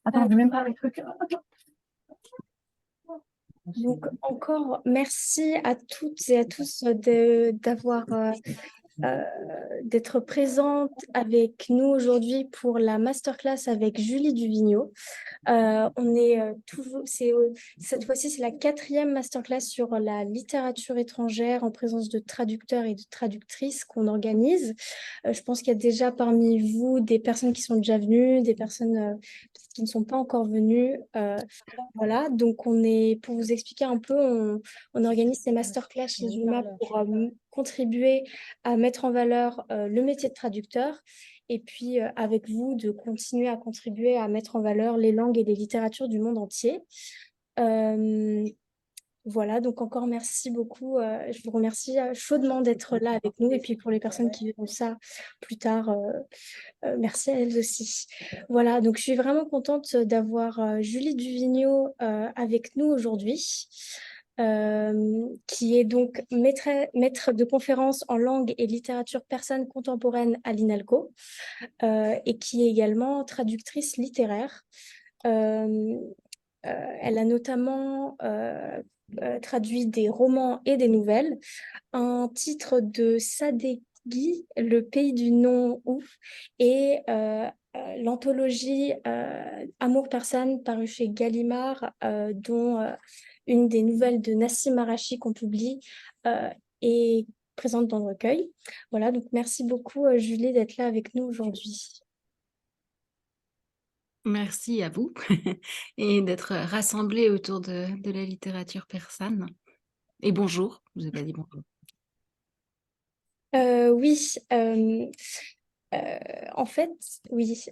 Attends, j'ai même pas les trucs. Donc, encore merci à toutes et à tous d'avoir euh, d'être présente avec nous aujourd'hui pour la masterclass avec Julie Duvigneau. On est toujours, cette fois-ci, c'est la 4e masterclass sur la littérature étrangère en présence de traducteurs et de traductrices qu'on organise. Je pense qu'il y a déjà parmi vous des personnes qui sont déjà venues, des personnes peut-être qui ne sont pas encore venues. Voilà, donc pour vous expliquer un peu, on organise ces masterclass chez UMA pour contribuer à mettre en valeur le métier de traducteur et puis avec vous de continuer à contribuer à mettre en valeur les langues et les littératures du monde entier. Euh, voilà, donc encore merci beaucoup. Je vous remercie chaudement d'être là avec nous et puis pour les personnes qui verront ça plus tard, merci à elles aussi. Voilà, donc je suis vraiment contente d'avoir Julie Duvigneau avec nous aujourd'hui, qui est donc maître de conférences en langue et littérature persane contemporaine à l'INALCO et qui est également traductrice littéraire. Euh, Elle a notamment traduit des romans et des nouvelles. Un titre de Sadeghi, Le pays du non-ouf, et l'anthologie Amour persane parue chez Gallimard, dont une des nouvelles de Nassim Arachi qu'on publie est présente dans le recueil. Voilà, donc merci beaucoup Julie d'être là avec nous aujourd'hui. Merci à vous et d'être rassemblés autour de la littérature persane. Et bonjour, je vous ai pas dit bonjour. Oui, en fait, oui.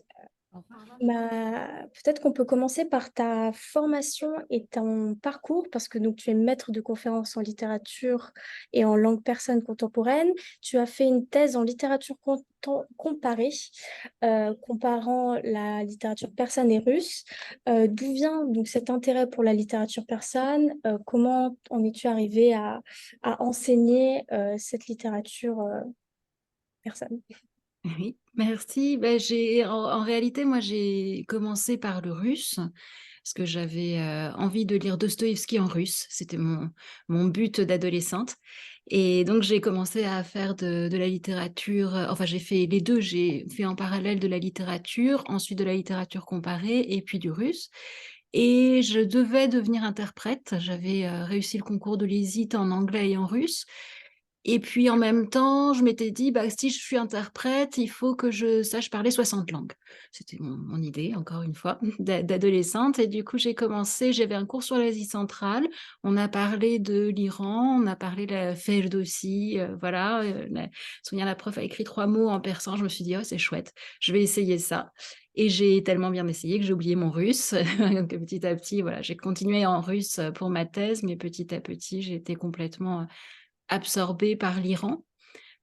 Peut-être qu'on peut commencer par ta formation et ton parcours, parce que donc, tu es maître de conférences en littérature et en langue persane contemporaine. Tu as fait une thèse en littérature comparée, comparant la littérature persane et russe. D'où vient donc cet intérêt pour la littérature persane? Comment en es-tu arrivé à enseigner cette littérature persane? Oui, merci. Ben, en réalité, moi, j'ai commencé par le russe parce que j'avais envie de lire Dostoïevski en russe. C'était mon but d'adolescente. Et donc, j'ai commencé à faire de la littérature. Enfin, j'ai fait les deux. J'ai fait en parallèle de la littérature, ensuite de la littérature comparée et puis du russe. Et je devais devenir interprète. J'avais réussi le concours de l'ESIT en anglais et en russe. Et puis en même temps, je m'étais dit, bah, si je suis interprète, il faut que je sache parler 60 langues. C'était mon idée, encore une fois, d'adolescente. Et du coup, j'avais un cours sur l'Asie centrale. On a parlé de l'Iran, on a parlé de la Férdossie, voilà. Souvenir, la prof a écrit 3 mots en persan. Je me suis dit, oh, c'est chouette, je vais essayer ça. Et j'ai tellement bien essayé que j'ai oublié mon russe. Donc petit à petit, voilà, j'ai continué en russe pour ma thèse, mais petit à petit, j'ai été complètement absorbée par l'Iran,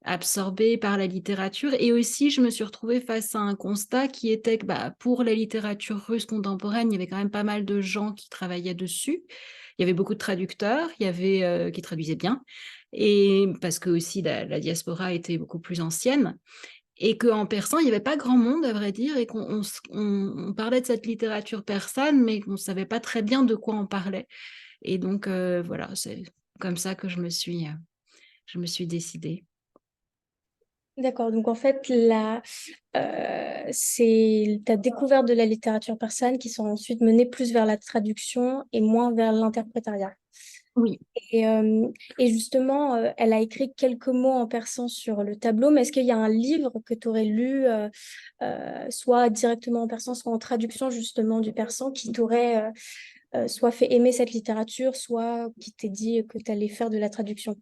absorbée par la littérature. Et aussi, je me suis retrouvée face à un constat qui était que pour la littérature russe contemporaine, il y avait quand même pas mal de gens qui travaillaient dessus. Il y avait beaucoup de traducteurs, il y avait qui traduisaient bien, et parce que aussi la diaspora était beaucoup plus ancienne. Et qu'en persan, il n'y avait pas grand monde, à vrai dire, et qu'on parlait de cette littérature persane, mais qu'on ne savait pas très bien de quoi on parlait. Et donc, voilà, c'est comme ça que je me suis décidée. D'accord, donc en fait, c'est ta découverte de la littérature persane qui sont ensuite menées plus vers la traduction et moins vers l'interprétariat. Oui. Et, euh, et justement, elle a écrit quelques mots en persan sur le tableau, mais est-ce qu'il y a un livre que tu aurais lu, soit directement en persan, soit en traduction justement du persan, qui t'aurait soit fait aimer cette littérature, soit qui t'ait dit que tu allais faire de la traduction?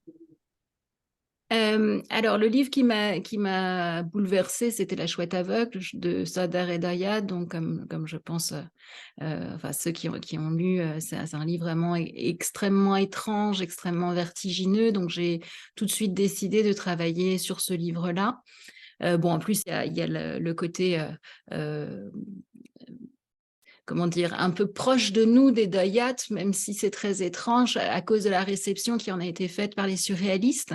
Alors, le livre qui m'a bouleversée, c'était La Chouette aveugle de Sadar Edaya. Donc, comme je pense, enfin, ceux qui ont lu, c'est un livre vraiment extrêmement étrange, extrêmement vertigineux. Donc, j'ai tout de suite décidé de travailler sur ce livre-là. Bon, en plus, il y a le côté, comment dire, un peu proche de nous des Dayat, même si c'est très étrange à cause de la réception qui en a été faite par les surréalistes.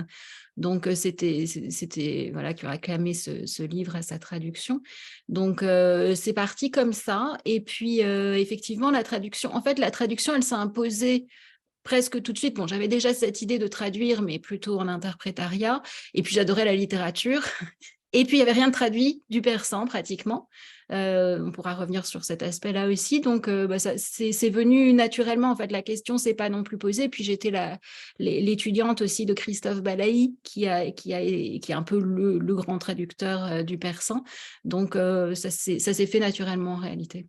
Donc, c'était voilà, qui a acclamé ce livre à sa traduction. Donc, c'est parti comme ça. Et puis, effectivement, la traduction, elle s'est imposée presque tout de suite. Bon, j'avais déjà cette idée de traduire, mais plutôt en interprétariat. Et puis, j'adorais la littérature. Et puis, il n'y avait rien de traduit du persan, pratiquement. On pourra revenir sur cet aspect-là aussi. Donc, c'est venu naturellement. En fait, la question ne s'est pas non plus posée. Puis, j'étais l'étudiante aussi de Christophe Balaï, qui est un peu le grand traducteur du persan. Donc, ça s'est fait naturellement en réalité.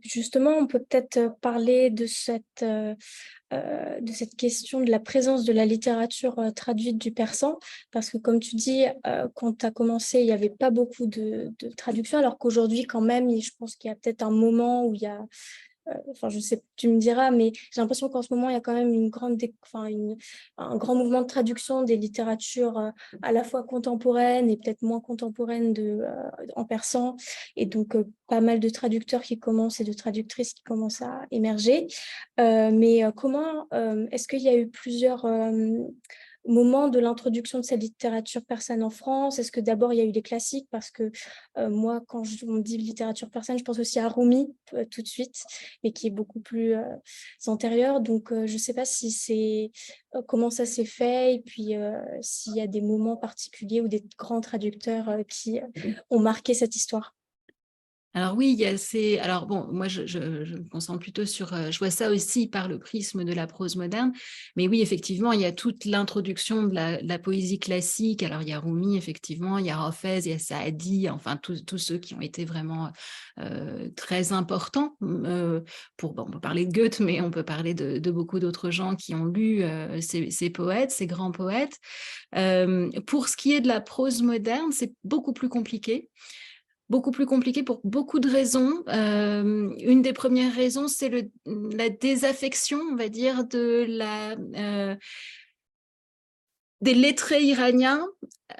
Justement, on peut peut-être parler de cette question de la présence de la littérature traduite du persan, parce que comme tu dis, quand tu as commencé, il n'y avait pas beaucoup de traductions, alors qu'aujourd'hui, quand même, je pense qu'il y a peut-être un moment où il y a enfin, je sais, tu me diras, mais j'ai l'impression qu'en ce moment, il y a quand même un grand mouvement de traduction des littératures à la fois contemporaines et peut-être moins contemporaines en persan. Et donc, pas mal de traducteurs qui commencent et de traductrices qui commencent à émerger. Est-ce qu'il y a eu plusieurs moment de l'introduction de cette littérature persane en France? Est-ce que d'abord il y a eu les classiques? Parce que moi, quand on me dit littérature persane, je pense aussi à Rumi tout de suite, mais qui est beaucoup plus antérieur. Donc, je ne sais pas si c'est comment ça s'est fait et puis s'il y a des moments particuliers ou des grands traducteurs qui ont marqué cette histoire. Alors oui, il y a alors bon, moi je me concentre plutôt sur, je vois ça aussi par le prisme de la prose moderne, mais oui, effectivement, il y a toute l'introduction de la poésie classique. Alors il y a Rumi, effectivement, il y a Hafez, il y a Saadi, enfin tous ceux qui ont été vraiment très importants. On peut parler de Goethe, mais on peut parler de beaucoup d'autres gens qui ont lu ces poètes, ces grands poètes. Pour ce qui est de la prose moderne, c'est beaucoup plus compliqué. Beaucoup plus compliqué pour beaucoup de raisons. Une des premières raisons, c'est la désaffection, on va dire, des lettrés iraniens,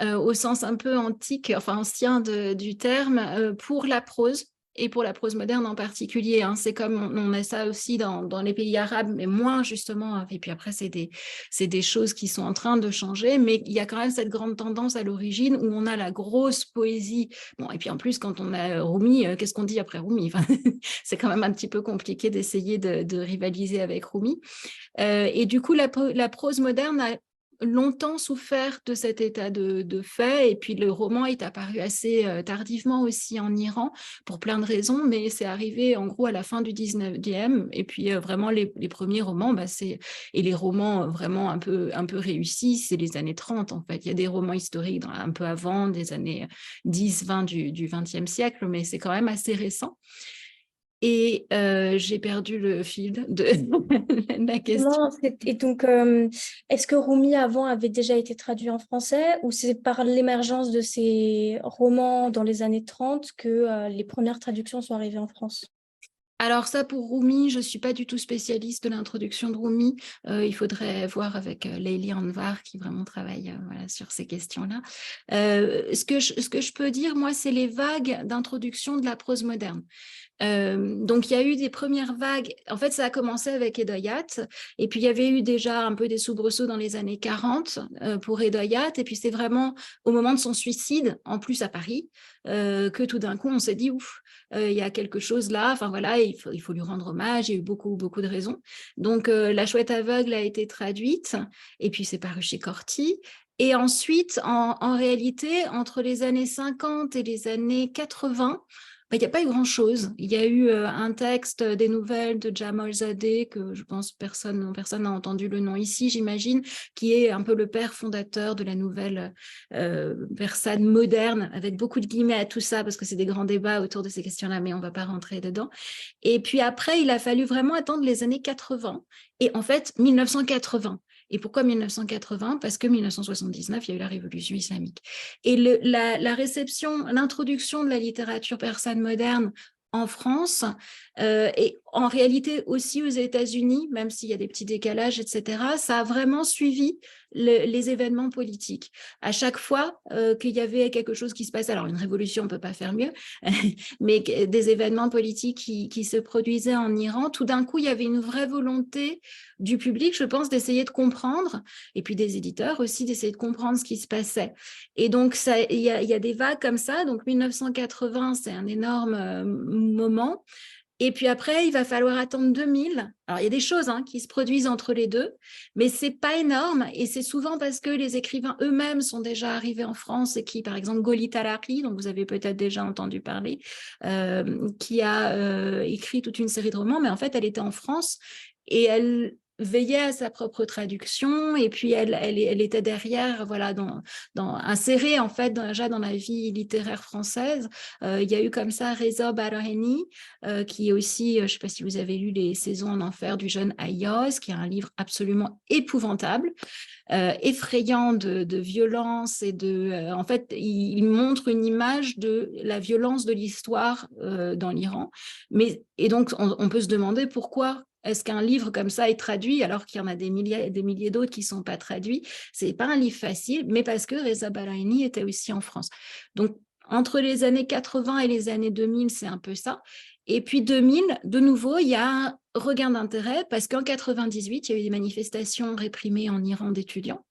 au sens un peu antique, enfin ancien du terme, pour la prose et pour la prose moderne en particulier. Hein. C'est comme on a ça aussi dans les pays arabes, mais moins justement. Et puis après, c'est des choses qui sont en train de changer, mais il y a quand même cette grande tendance à l'origine où on a la grosse poésie. Bon, et puis en plus, quand on a Rumi, qu'est-ce qu'on dit après Rumi? Enfin, c'est quand même un petit peu compliqué d'essayer de rivaliser avec Rumi. Et du coup, la prose moderne a longtemps souffert de cet état de fait, et puis le roman est apparu assez tardivement aussi en Iran pour plein de raisons, mais c'est arrivé en gros à la fin du 19e, et puis vraiment les premiers romans, et les romans vraiment un peu réussis, c'est les années 30 en fait. Il y a des romans historiques un peu avant, des années 10-20 du 20e siècle, mais c'est quand même assez récent. Et j'ai perdu le fil de la question. Non, et donc, est-ce que Rumi avant avait déjà été traduit en français ou c'est par l'émergence de ces romans dans les années 30 que les premières traductions sont arrivées en France? Alors ça, pour Rumi, je ne suis pas du tout spécialiste de l'introduction de Rumi. Il faudrait voir avec Leili Anvar qui vraiment travaille voilà, sur ces questions-là. Ce que je peux dire, moi, c'est les vagues d'introduction de la prose moderne. Donc, il y a eu des premières vagues. En fait, ça a commencé avec Hédoïat. Et puis, il y avait eu déjà un peu des soubresauts dans les années 40 pour Hédoïat. Et puis, c'est vraiment au moment de son suicide, en plus à Paris, que tout d'un coup, on s'est dit, ouf, il y a quelque chose là. Enfin, voilà, il faut lui rendre hommage. Il y a eu beaucoup, beaucoup de raisons. Donc, La Chouette aveugle a été traduite. Et puis, c'est paru chez Corti. Et ensuite, en réalité, entre les années 50 et les années 80, il n'y a pas eu grand-chose. Il y a eu un texte des nouvelles de Jamal Zadeh, que je pense personne n'a entendu le nom ici, j'imagine, qui est un peu le père fondateur de la nouvelle persane moderne, avec beaucoup de guillemets à tout ça, parce que c'est des grands débats autour de ces questions-là, mais on ne va pas rentrer dedans. Et puis après, il a fallu vraiment attendre les années 80, et en fait, 1980. Et pourquoi 1980? Parce que 1979, il y a eu la révolution islamique. Et la réception, l'introduction de la littérature persane moderne en France et en réalité aussi aux États-Unis, même s'il y a des petits décalages, etc., ça a vraiment suivi les événements politiques. À chaque fois qu'il y avait quelque chose qui se passait, alors une révolution, on ne peut pas faire mieux, mais des événements politiques qui se produisaient en Iran, tout d'un coup, il y avait une vraie volonté du public, je pense, d'essayer de comprendre, et puis des éditeurs aussi, d'essayer de comprendre ce qui se passait. Et donc, il y a des vagues comme ça. Donc, 1980, c'est un énorme moment. Et puis après, il va falloir attendre 2000. Alors, il y a des choses qui se produisent entre les deux, mais ce n'est pas énorme. Et c'est souvent parce que les écrivains eux-mêmes sont déjà arrivés en France et qui, par exemple, Goli Talari, dont vous avez peut-être déjà entendu parler, qui a écrit toute une série de romans, mais en fait, elle était en France et elle veillait à sa propre traduction et puis elle était derrière, voilà, insérée en fait déjà dans la vie littéraire française. Il y a eu comme ça Reza Baraheni, qui est aussi, je ne sais pas si vous avez lu Les Saisons en enfer du jeune Ayaz, qui est un livre absolument épouvantable, effrayant de violence et en fait, il montre une image de la violence de l'histoire dans l'Iran. Et donc, on peut se demander pourquoi est-ce qu'un livre comme ça est traduit alors qu'il y en a des milliers d'autres qui ne sont pas traduits? Ce n'est pas un livre facile, mais parce que Reza Baraheni était aussi en France. Donc, entre les années 80 et les années 2000, c'est un peu ça. Et puis 2000, de nouveau, il y a un regain d'intérêt parce qu'en 98, il y a eu des manifestations réprimées en Iran d'étudiants.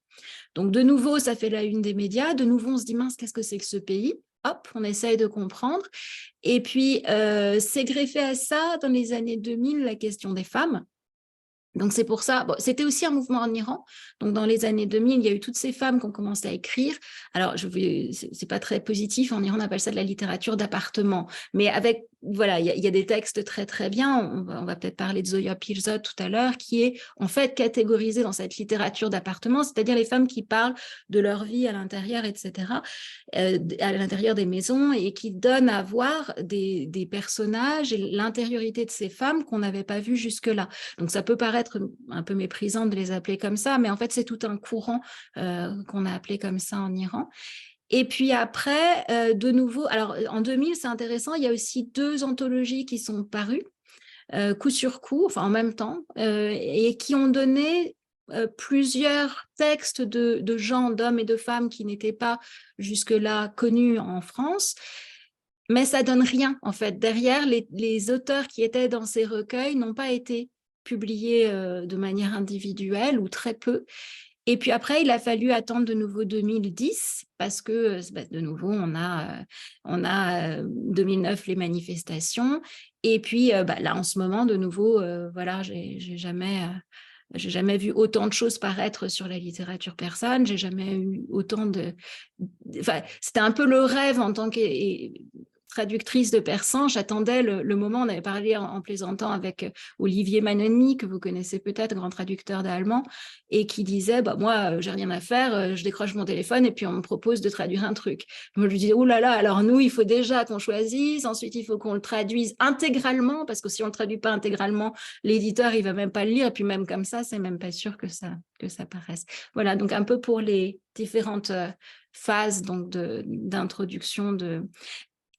Donc de nouveau, ça fait la une des médias. De nouveau, on se dit, mince, qu'est-ce que c'est que ce pays? Hop, on essaye de comprendre. Et puis, c'est greffé à ça, dans les années 2000, la question des femmes. Donc, c'est pour ça, bon, c'était aussi un mouvement en Iran. Donc, dans les années 2000, il y a eu toutes ces femmes qui ont commencé à écrire. Alors, c'est pas très positif. En Iran, on appelle ça de la littérature d'appartement. Mais avec, voilà, il y a des textes très, très bien. On va peut-être parler de Zoya Pirzad tout à l'heure, qui est en fait catégorisée dans cette littérature d'appartement, c'est-à-dire les femmes qui parlent de leur vie à l'intérieur, etc., à l'intérieur des maisons et qui donnent à voir des personnages et l'intériorité de ces femmes qu'on n'avait pas vues jusque-là. Donc, ça peut paraître un peu méprisant de les appeler comme ça, mais en fait, c'est tout un courant qu'on a appelé comme ça en Iran. Et puis après, de nouveau, alors en 2000, c'est intéressant, il y a aussi 2 anthologies qui sont parues, coup sur coup, enfin en même temps, et qui ont donné plusieurs textes de gens, d'hommes et de femmes qui n'étaient pas jusque-là connus en France. Mais ça donne rien, en fait. Derrière, les auteurs qui étaient dans ces recueils n'ont pas été publiés de manière individuelle ou très peu. Et puis après, il a fallu attendre de nouveau 2010 parce que, de nouveau, on a 2009, les manifestations. Et puis là, en ce moment, de nouveau, voilà, j'ai jamais vu autant de choses paraître sur la littérature persane. J'ai jamais eu autant de... Enfin, c'était un peu le rêve en tant que traductrice de persan, j'attendais le moment, on avait parlé en plaisantant avec Olivier Manoni, que vous connaissez peut-être, grand traducteur d'allemand, et qui disait, moi, j'ai rien à faire, je décroche mon téléphone et puis on me propose de traduire un truc. Moi, je lui disais, oh là là, alors nous, il faut déjà qu'on choisisse, ensuite il faut qu'on le traduise intégralement, parce que si on ne le traduit pas intégralement, l'éditeur, il va même pas le lire, et puis même comme ça, c'est même pas sûr que ça paraisse. Voilà, donc un peu pour les différentes phases d'introduction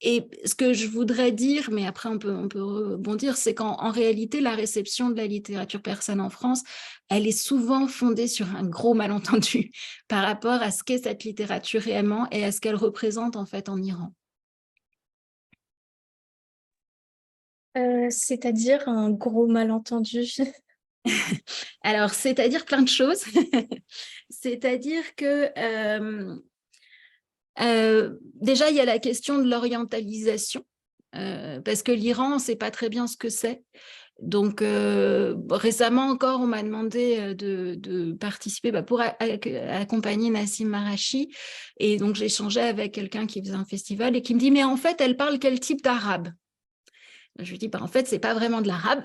Et ce que je voudrais dire, mais après on peut rebondir, c'est qu'en réalité, la réception de la littérature persane en France, elle est souvent fondée sur un gros malentendu par rapport à ce qu'est cette littérature réellement et à ce qu'elle représente en fait en Iran. C'est-à-dire un gros malentendu. Alors, c'est-à-dire plein de choses. C'est-à-dire que déjà, il y a la question de l'orientalisation, parce que l'Iran, on ne sait pas très bien ce que c'est. Donc, récemment encore, on m'a demandé de participer pour accompagner Nassim Marashi. Et donc, j'ai échangé avec quelqu'un qui faisait un festival et qui me dit, mais en fait, elle parle quel type d'arabe? Je lui dis, en fait, ce n'est pas vraiment de l'arabe.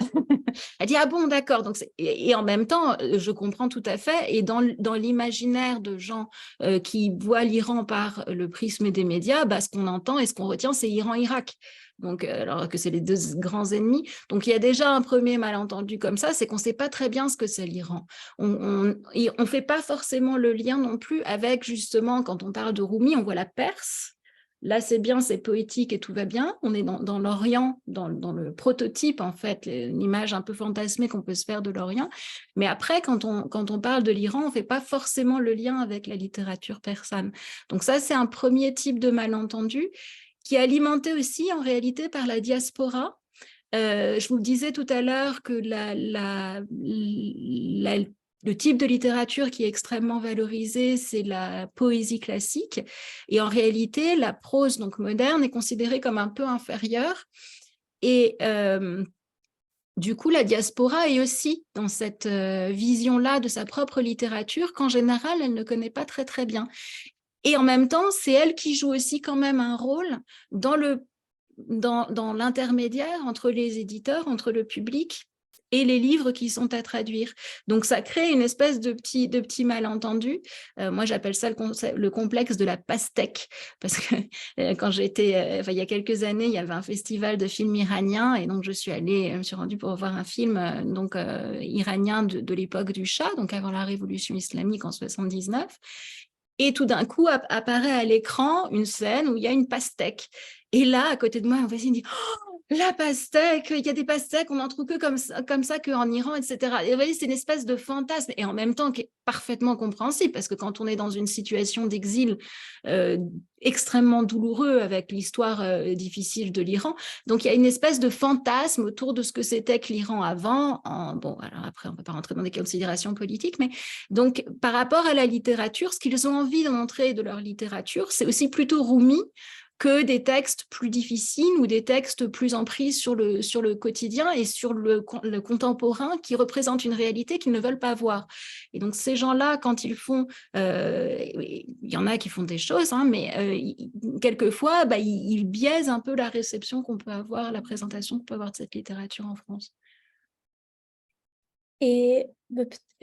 Elle dit, ah bon, d'accord. Et en même temps, je comprends tout à fait. Et dans l'imaginaire de gens qui voient l'Iran par le prisme des médias, ce qu'on entend et ce qu'on retient, c'est Iran-Irak. Donc, alors que c'est les 2 grands ennemis. Donc, il y a déjà un premier malentendu comme ça, c'est qu'on ne sait pas très bien ce que c'est l'Iran. On ne fait pas forcément le lien non plus avec, justement, quand on parle de Rumi, on voit la Perse. là c'est bien, c'est poétique et tout va bien. On est dans l'Orient, dans le prototype en fait, l'image un peu fantasmée qu'on peut se faire de l'Orient. Mais après, quand on parle de l'Iran, on ne fait pas forcément le lien avec la littérature persane. Donc ça, c'est un premier type de malentendu qui est alimenté aussi en réalité par la diaspora. Je vous le disais tout à l'heure que le type de littérature qui est extrêmement valorisé, c'est la poésie classique. Et en réalité, la prose donc moderne est considérée comme un peu inférieure. Et du coup, la diaspora est aussi dans cette vision-là de sa propre littérature qu'en général, elle ne connaît pas très très bien. Et en même temps, c'est elle qui joue aussi quand même un rôle dans l'intermédiaire entre les éditeurs, entre le public et les livres qui sont à traduire. Donc, ça crée une espèce de petit malentendu. Moi, j'appelle ça le complexe de la pastèque, parce que quand j'étais, il y a quelques années, il y avait un festival de films iraniens, et donc je me suis rendue pour voir un film iranien de l'époque du Shah, donc avant la révolution islamique en 79. Et tout d'un coup, apparaît à l'écran une scène où il y a une pastèque. Et là, à côté de moi, un voisin dit « Oh, la pastèque, il y a des pastèques, on n'en trouve que comme ça qu'en Iran, etc. » Et vous voyez, c'est une espèce de fantasme, et en même temps qui est parfaitement compréhensible, parce que quand on est dans une situation d'exil extrêmement douloureux avec l'histoire difficile de l'Iran, donc il y a une espèce de fantasme autour de ce que c'était que l'Iran avant. Bon, alors après, on ne va pas rentrer dans des considérations politiques, mais donc par rapport à la littérature, ce qu'ils ont envie de montrer de leur littérature, c'est aussi plutôt Rumi que des textes plus difficiles ou des textes plus en prise sur le quotidien et sur le contemporain qui représentent une réalité qu'ils ne veulent pas voir. Et donc ces gens-là, quand ils font, il y en a qui font des choses, hein, mais quelquefois, ils biaisent un peu la réception qu'on peut avoir, la présentation qu'on peut avoir de cette littérature en France. Et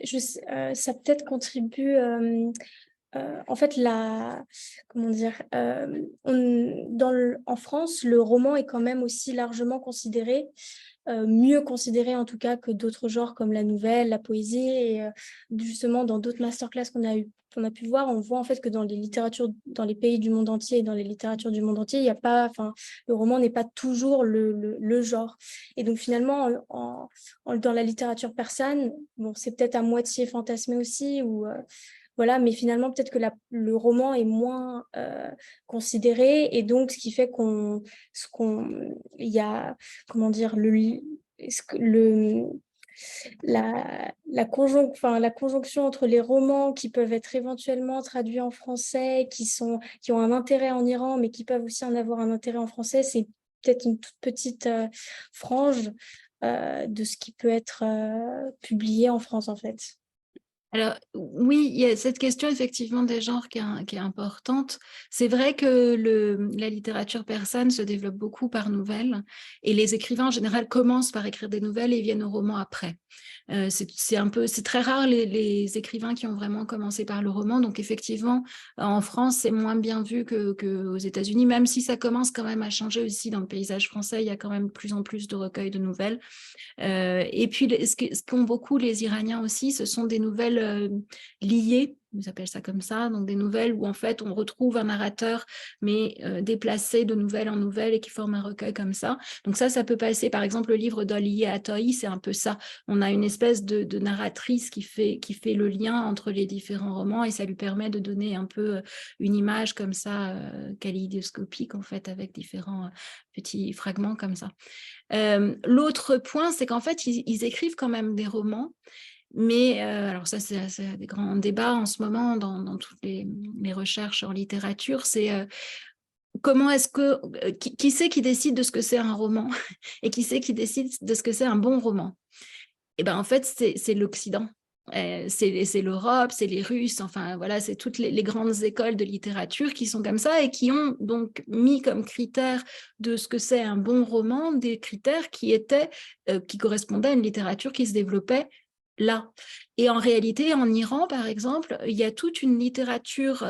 ça peut-être contribue, en fait, comment dire, en France, le roman est quand même aussi largement considéré, mieux considéré en tout cas que d'autres genres comme la nouvelle, la poésie. Et justement, dans d'autres masterclass qu'on a pu voir, on voit en fait que dans les littératures, dans les pays du monde entier, dans les littératures du monde entier, il y a pas, enfin, le roman n'est pas toujours le genre. Et donc finalement, dans la littérature persane, bon, c'est peut-être à moitié fantasmé aussi, ou voilà, mais finalement, peut-être que le roman est moins considéré, et donc ce qui fait il y a, comment dire, la conjonction entre les romans qui peuvent être éventuellement traduits en français, qui ont un intérêt en Iran, mais qui peuvent aussi en avoir un intérêt en français, c'est peut-être une toute petite frange de ce qui peut être publié en France, en fait. Alors oui, il y a cette question effectivement des genres qui est importante. C'est vrai que la littérature persane se développe beaucoup par nouvelles, et les écrivains en général commencent par écrire des nouvelles et viennent au roman après. C'est très rare les écrivains qui ont vraiment commencé par le roman. Donc effectivement, en France, c'est moins bien vu qu'aux États-Unis, même si ça commence quand même à changer aussi dans le paysage français. Il y a quand même de plus en plus de recueils de nouvelles. Et puis, ce qu'ont beaucoup les Iraniens aussi, ce sont des nouvelles liées, ils appellent ça comme ça, donc des nouvelles où en fait on retrouve un narrateur, mais déplacé de nouvelle en nouvelle, et qui forme un recueil comme ça. Donc ça peut passer, par exemple, le livre d'Oliye Atoyi, c'est un peu ça. On a une espèce de narratrice qui fait le lien entre les différents romans, et ça lui permet de donner un peu une image comme ça, kaléidoscopique en fait, avec différents petits fragments comme ça. L'autre point, c'est qu'en fait, ils écrivent quand même des romans, mais alors ça, c'est des grands débats en ce moment dans toutes les recherches en littérature, c'est comment est-ce que, qui c'est qui décide de ce que c'est un roman et qui c'est qui décide de ce que c'est un bon roman? Et ben en fait, c'est l'Occident. C'est l'Europe, c'est les Russes, enfin voilà, c'est toutes les grandes écoles de littérature qui sont comme ça, et qui ont donc mis comme critère de ce que c'est un bon roman des critères qui correspondaient à une littérature qui se développait là. Et en réalité, en Iran, par exemple, il y a toute une littérature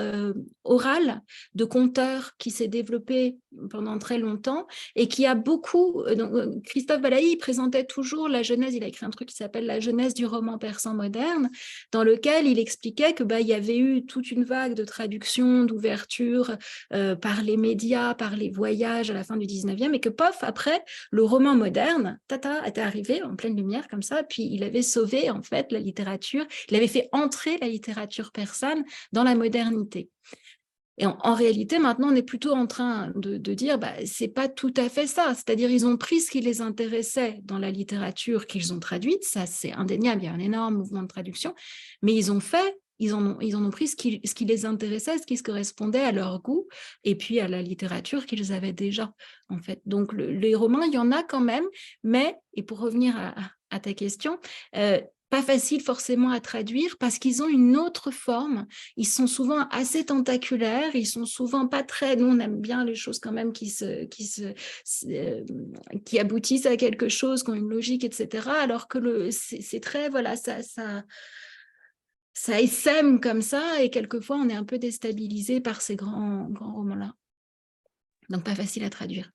orale de conteurs qui s'est développée pendant très longtemps et qui a beaucoup... donc, Christophe Balaï présentait toujours la genèse, il a écrit un truc qui s'appelle La genèse du roman persan moderne, dans lequel il expliquait que il y avait eu toute une vague de traduction, d'ouverture par les médias, par les voyages à la fin du 19e, et que pof, après, le roman moderne, était arrivé en pleine lumière comme ça, puis il avait sauvé en fait la littérature, il avait fait entrer la littérature persane dans la modernité. Et en réalité, maintenant, on est plutôt en train de dire, c'est pas tout à fait ça. C'est-à-dire, ils ont pris ce qui les intéressait dans la littérature qu'ils ont traduite. Ça, c'est indéniable. Il y a un énorme mouvement de traduction. Mais ils ont en ont pris ce qui les intéressait, ce qui se correspondait à leur goût et puis à la littérature qu'ils avaient déjà, en fait. Donc, les romans, il y en a quand même. Mais, et pour revenir à ta question, pas facile forcément à traduire parce qu'ils ont une autre forme. Ils sont souvent assez tentaculaires, ils sont souvent pas très... Nous, on aime bien les choses quand même qui aboutissent à quelque chose, qui ont une logique, etc. Alors que c'est très... Voilà, ça essaime comme ça et quelquefois, on est un peu déstabilisé par ces grands romans-là. Donc, pas facile à traduire.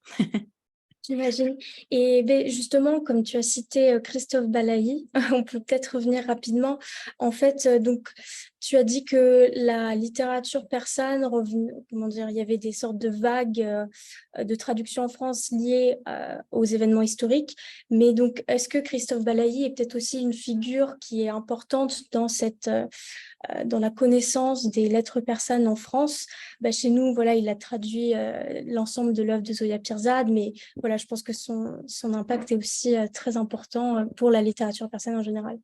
J'imagine. Et ben, justement, comme tu as cité Christophe Balaï, on peut peut-être revenir rapidement. En fait, donc, tu as dit que la littérature persane, comment dire, il y avait des sortes de vagues de traduction en France liées aux événements historiques. Mais donc, est-ce que Christophe Balaï est peut-être aussi une figure qui est importante dans dans la connaissance des lettres persanes en France? Chez nous, voilà, il a traduit l'ensemble de l'œuvre de Zoya Pirzad, mais voilà, je pense que son impact est aussi très important pour la littérature persane en général.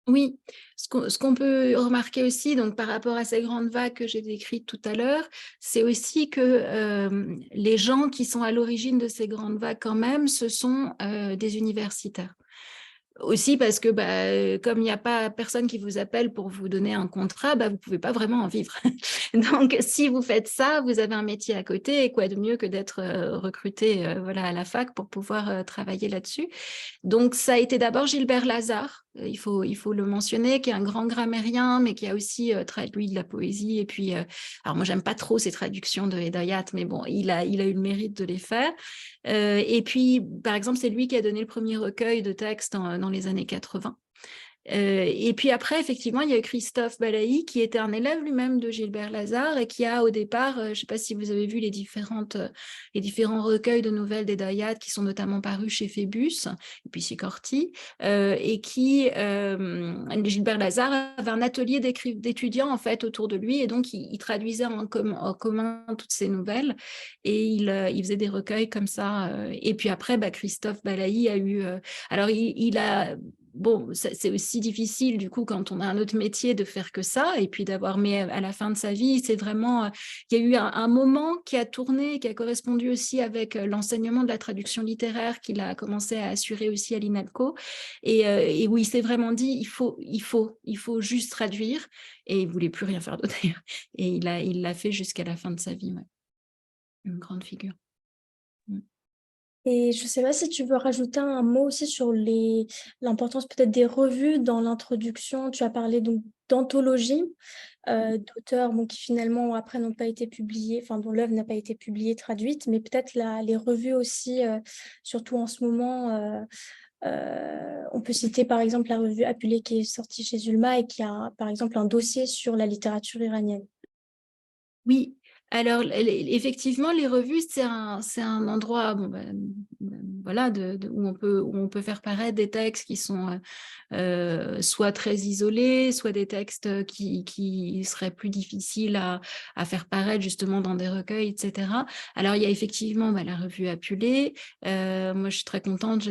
Oui, ce qu'on peut remarquer aussi, donc par rapport à ces grandes vagues que j'ai décrites tout à l'heure, c'est aussi que les gens qui sont à l'origine de ces grandes vagues quand même, ce sont des universitaires. Aussi parce que comme il n'y a pas personne qui vous appelle pour vous donner un contrat, vous ne pouvez pas vraiment en vivre. Donc, si vous faites ça, vous avez un métier à côté et quoi de mieux que d'être recruté à la fac pour pouvoir travailler là-dessus. Donc, ça a été d'abord Gilbert Lazare, il faut le mentionner, qui est un grand grammairien, mais qui a aussi traduit de la poésie. Et puis, alors moi, j'aime pas trop ces traductions de Hédayat, mais bon, il a eu le mérite de les faire. Et puis, par exemple, c'est lui qui a donné le premier recueil de textes dans les années 80. Et puis après, effectivement, il y a eu Christophe Balaï, qui était un élève lui-même de Gilbert Lazare et qui a au départ, je ne sais pas si vous avez vu les différents recueils de nouvelles d'Hédayat qui sont notamment parus chez Phébus et puis chez Corti, et Gilbert Lazare avait un atelier d'étudiants en fait autour de lui et donc il traduisait en commun toutes ces nouvelles et il faisait des recueils comme ça. Et puis après, Christophe Balaï a eu... alors, il a... Bon, c'est aussi difficile du coup quand on a un autre métier de faire que ça et puis mais à la fin de sa vie, c'est vraiment, il y a eu un moment qui a tourné, qui a correspondu aussi avec l'enseignement de la traduction littéraire qu'il a commencé à assurer aussi à l'INALCO et où il s'est vraiment dit, il faut juste traduire et il ne voulait plus rien faire d'autre d'ailleurs. Et il l'a fait jusqu'à la fin de sa vie, ouais. Une grande figure. Et je ne sais pas si tu veux rajouter un mot aussi sur l'importance peut-être des revues dans l'introduction. Tu as parlé donc d'anthologie d'auteurs qui finalement après n'ont pas été publiés, enfin dont l'œuvre n'a pas été publiée, traduite, mais peut-être les revues aussi, surtout en ce moment. On peut citer par exemple la revue Apulée qui est sortie chez Zulma et qui a par exemple un dossier sur la littérature iranienne. Oui, alors effectivement, les revues, c'est un endroit voilà, où on peut faire paraître des textes qui sont soit très isolés, soit des textes qui seraient plus difficiles à faire paraître justement dans des recueils, etc. Alors, il y a effectivement la revue Apulée. Moi, je suis très contente,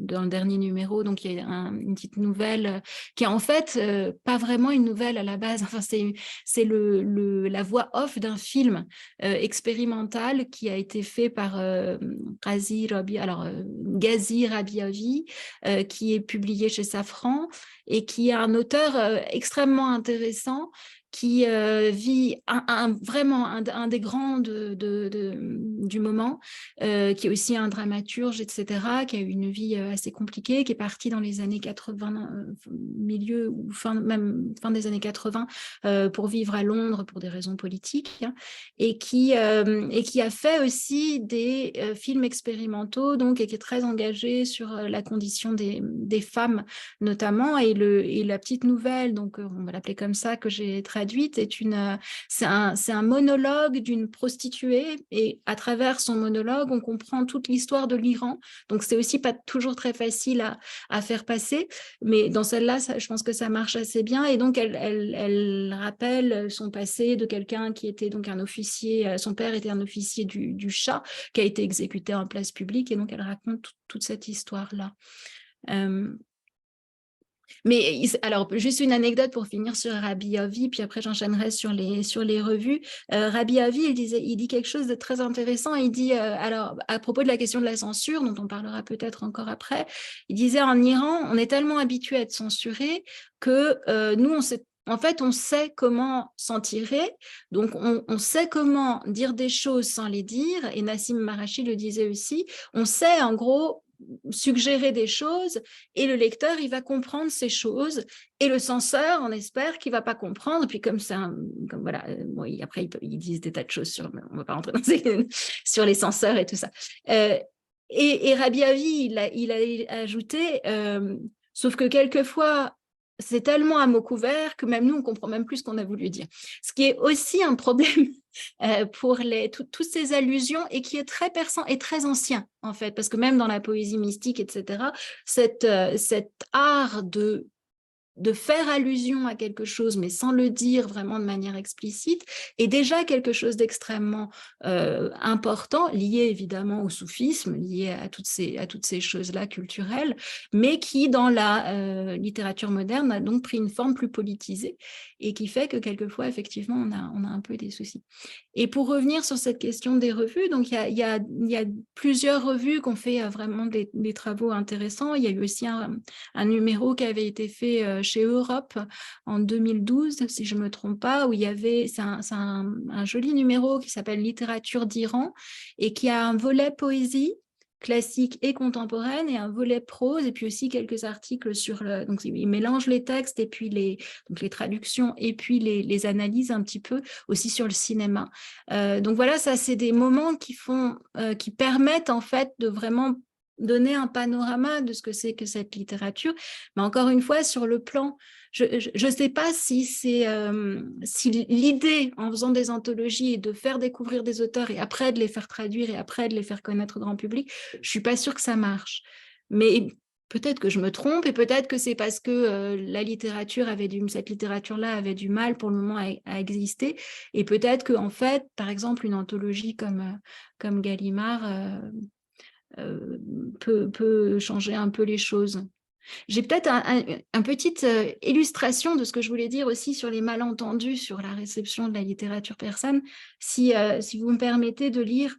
dans le dernier numéro, donc il y a une petite nouvelle qui est en fait pas vraiment une nouvelle à la base, enfin c'est la voix off d'un film expérimental qui a été fait par Ghazi Rabiavi, qui est publié chez Safran et qui est un auteur extrêmement intéressant qui vit vraiment un des grands du moment, qui est aussi un dramaturge, etc., qui a eu une vie assez compliquée, qui est parti dans les années 80, milieu ou même fin des années 80, pour vivre à Londres pour des raisons politiques, hein, et qui a fait aussi des films expérimentaux, donc, et qui est très engagé sur la condition des femmes notamment, et la petite nouvelle, donc on va l'appeler comme ça, que j'ai traduite, c'est un monologue d'une prostituée, et à travers son monologue, on comprend toute l'histoire de l'Iran. Donc c'est aussi pas toujours très facile à faire passer, mais dans celle-là, je pense que ça marche assez bien. Et donc elle rappelle son passé de quelqu'un qui était donc un officier, son père était un officier du Shah, qui a été exécuté en place publique, et donc elle raconte toute cette histoire-là. Mais alors, juste une anecdote pour finir sur Rabbi Avi, puis après j'enchaînerai sur les revues. Rabbi Avi, il dit quelque chose de très intéressant. Il dit, alors, à propos de la question de la censure, dont on parlera peut-être encore après, il disait, en Iran, on est tellement habitué à être censuré que nous, en fait, on sait comment s'en tirer, donc on sait comment dire des choses sans les dire, et Nassim Marashi le disait aussi, on sait en gros suggérer des choses, et le lecteur, il va comprendre ces choses, et le censeur, on espère qu'il ne va pas comprendre, puis comme voilà, bon, après ils disent des tas de choses sur, on ne va pas rentrer sur les censeurs et tout ça. Et Rabbi Avi, il a ajouté, sauf que quelquefois, c'est tellement à mots couverts que même nous, on ne comprend même plus ce qu'on a voulu dire. Ce qui est aussi un problème pour toutes ces allusions, et qui est très perçant et très ancien, en fait, parce que même dans la poésie mystique, etc., cet art de faire allusion à quelque chose, mais sans le dire vraiment de manière explicite, est déjà quelque chose d'extrêmement important, lié évidemment au soufisme, lié à toutes ces choses-là culturelles, mais qui, dans la littérature moderne, a donc pris une forme plus politisée, et qui fait que quelquefois, effectivement, on a un peu des soucis. Et pour revenir sur cette question des revues, donc il y a plusieurs revues qui ont fait vraiment des travaux intéressants. Il y a eu aussi un numéro qui avait été fait chez Europe en 2012, si je ne me trompe pas, où c'est un joli numéro qui s'appelle Littérature d'Iran, et qui a un volet poésie classique et contemporaine, et un volet prose, et puis aussi quelques articles sur donc il mélange les textes, et puis les traductions, et puis les analyses un petit peu aussi sur le cinéma. Donc voilà, ça c'est des moments qui permettent en fait de vraiment donner un panorama de ce que c'est que cette littérature. Mais encore une fois, sur le plan, je ne sais pas si l'idée, en faisant des anthologies, est de faire découvrir des auteurs, et après de les faire traduire, et après de les faire connaître au grand public. Je ne suis pas sûre que ça marche. Mais peut-être que je me trompe, et peut-être que c'est parce que cette littérature-là avait du mal pour le moment à exister, et peut-être qu'en fait, par exemple, une anthologie comme Gallimard peut changer un peu les choses. J'ai peut-être une petite illustration de ce que je voulais dire aussi sur les malentendus sur la réception de la littérature persane, si vous me permettez de lire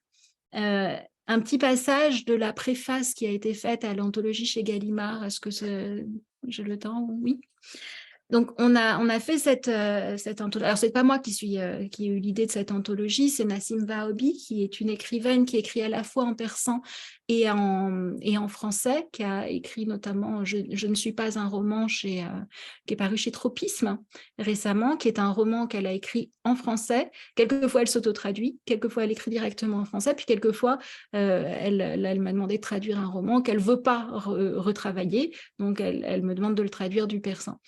un petit passage de la préface qui a été faite à l'anthologie chez Gallimard. Est-ce que j'ai le temps? Oui. Donc, on a fait cette anthologie. Alors, ce n'est pas moi qui ai eu l'idée de cette anthologie, c'est Nassim Vahobi, qui est une écrivaine qui écrit à la fois en persan et en français, qui a écrit notamment Je ne suis pas un roman, qui est paru chez Tropisme récemment, qui est un roman qu'elle a écrit en français. Quelquefois, elle s'auto-traduit, quelquefois, elle écrit directement en français, puis quelquefois, elle m'a demandé de traduire un roman qu'elle ne veut pas retravailler, donc elle me demande de le traduire du persan.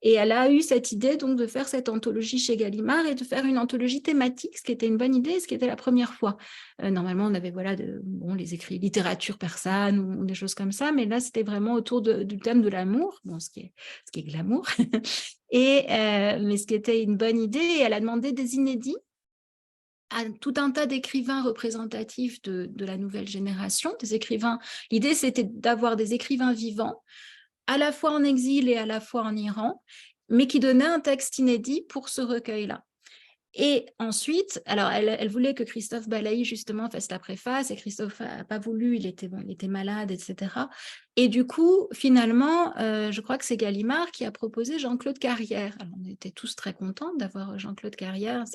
Et elle a eu cette idée donc de faire cette anthologie chez Gallimard, et de faire une anthologie thématique, ce qui était une bonne idée, ce qui était la première fois. Normalement, on avait les écrits littérature persane ou des choses comme ça, mais là, c'était vraiment autour du thème de l'amour, ce qui est glamour, mais ce qui était une bonne idée. Et elle a demandé des inédits à tout un tas d'écrivains représentatifs de la nouvelle génération, des écrivains. L'idée, c'était d'avoir des écrivains vivants, à la fois en exil et à la fois en Iran, mais qui donnait un texte inédit pour ce recueil-là. Et ensuite, alors elle voulait que Christophe Balaï justement fasse la préface et Christophe n'a pas voulu, il était malade, etc. Et du coup, finalement, je crois que c'est Gallimard qui a proposé Jean-Claude Carrière. Alors, on était tous très contents d'avoir Jean-Claude Carrière.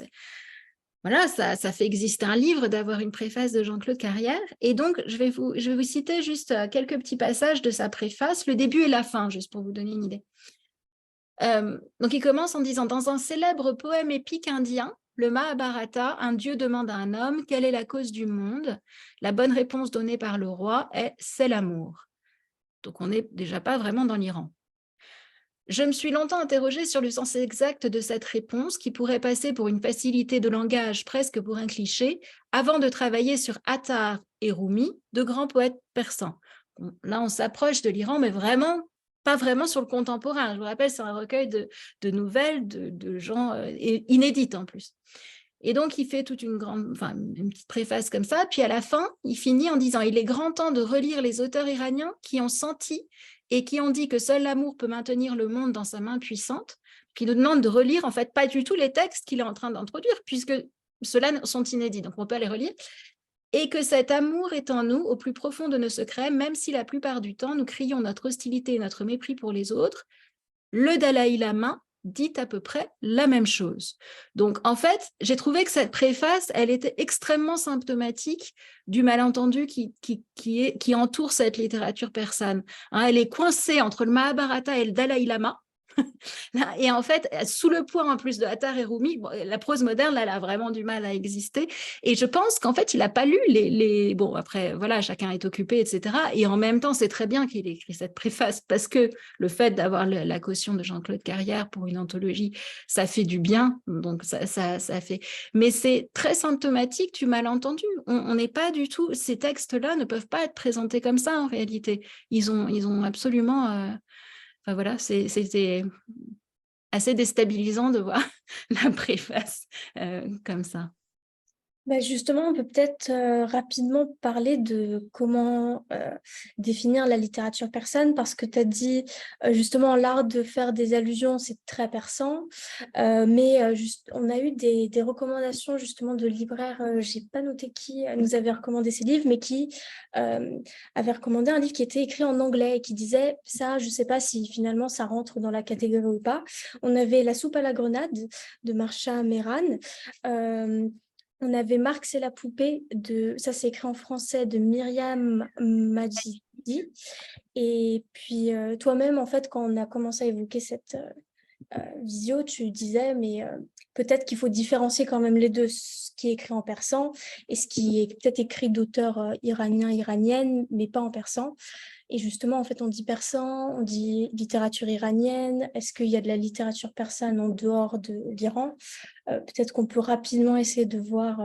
Voilà, ça fait exister un livre, d'avoir une préface de Jean-Claude Carrière. Et donc, je vais vous citer juste quelques petits passages de sa préface, le début et la fin, juste pour vous donner une idée. Donc, il commence en disant « Dans un célèbre poème épique indien, le Mahabharata, un dieu demande à un homme quelle est la cause du monde. La bonne réponse donnée par le roi est « c'est l'amour ». Donc, on n'est déjà pas vraiment dans l'Iran. Je me suis longtemps interrogée sur le sens exact de cette réponse, qui pourrait passer pour une facilité de langage, presque pour un cliché, avant de travailler sur Attar et Rumi, de grands poètes persans. Bon, là, on s'approche de l'Iran, mais vraiment, pas vraiment sur le contemporain. Je vous rappelle, c'est un recueil de nouvelles de gens inédites en plus. Et donc, il fait toute une petite préface comme ça. Puis à la fin, il finit en disant « Il est grand temps de relire les auteurs iraniens qui ont senti et qui ont dit que seul l'amour peut maintenir le monde dans sa main puissante », qui nous demande de relire en fait pas du tout les textes qu'il est en train d'introduire, puisque ceux-là sont inédits, donc on peut les relire, et que cet amour est en nous, au plus profond de nos secrets, même si la plupart du temps, nous crions notre hostilité et notre mépris pour les autres. Le Dalai Lama dit à peu près la même chose. Donc, en fait, j'ai trouvé que cette préface, elle était extrêmement symptomatique du malentendu qui entoure cette littérature persane. Hein, elle est coincée entre le Mahabharata et le Dalai Lama. Et en fait, sous le poids en plus de Attar et Rumi, bon, la prose moderne, là, elle a vraiment du mal à exister. Et je pense qu'en fait, il n'a pas lu Bon, après, voilà, chacun est occupé, etc. Et en même temps, c'est très bien qu'il ait écrit cette préface, parce que le fait d'avoir la caution de Jean-Claude Carrière pour une anthologie, ça fait du bien. Donc, ça fait... Mais c'est très symptomatique du malentendu. On n'est pas du tout... Ces textes-là ne peuvent pas être présentés comme ça, en réalité. Ils ont absolument... Enfin, voilà, c'était assez déstabilisant de voir la préface comme ça. Bah, justement, on peut peut-être rapidement parler de comment définir la littérature persane, parce que tu as dit justement l'art de faire des allusions, c'est très persan, mais on a eu des recommandations justement de libraires, j'ai pas noté qui nous avait recommandé ces livres, mais qui avait recommandé un livre qui était écrit en anglais et qui disait ça, je sais pas si finalement ça rentre dans la catégorie ou pas. On avait La soupe à la grenade de Marsha Mehran. On avait Marx et la poupée, ça c'est écrit en français, de Myriam Majidi. Et puis toi-même, en fait, quand on a commencé à évoquer cette visio, tu disais, mais peut-être qu'il faut différencier quand même les deux, ce qui est écrit en persan et ce qui est peut-être écrit d'auteurs iraniens, iraniennes, mais pas en persan. Et justement, en fait, on dit persan, on dit littérature iranienne. Est-ce qu'il y a de la littérature persane en dehors de l'Iran? Peut-être qu'on peut rapidement essayer de voir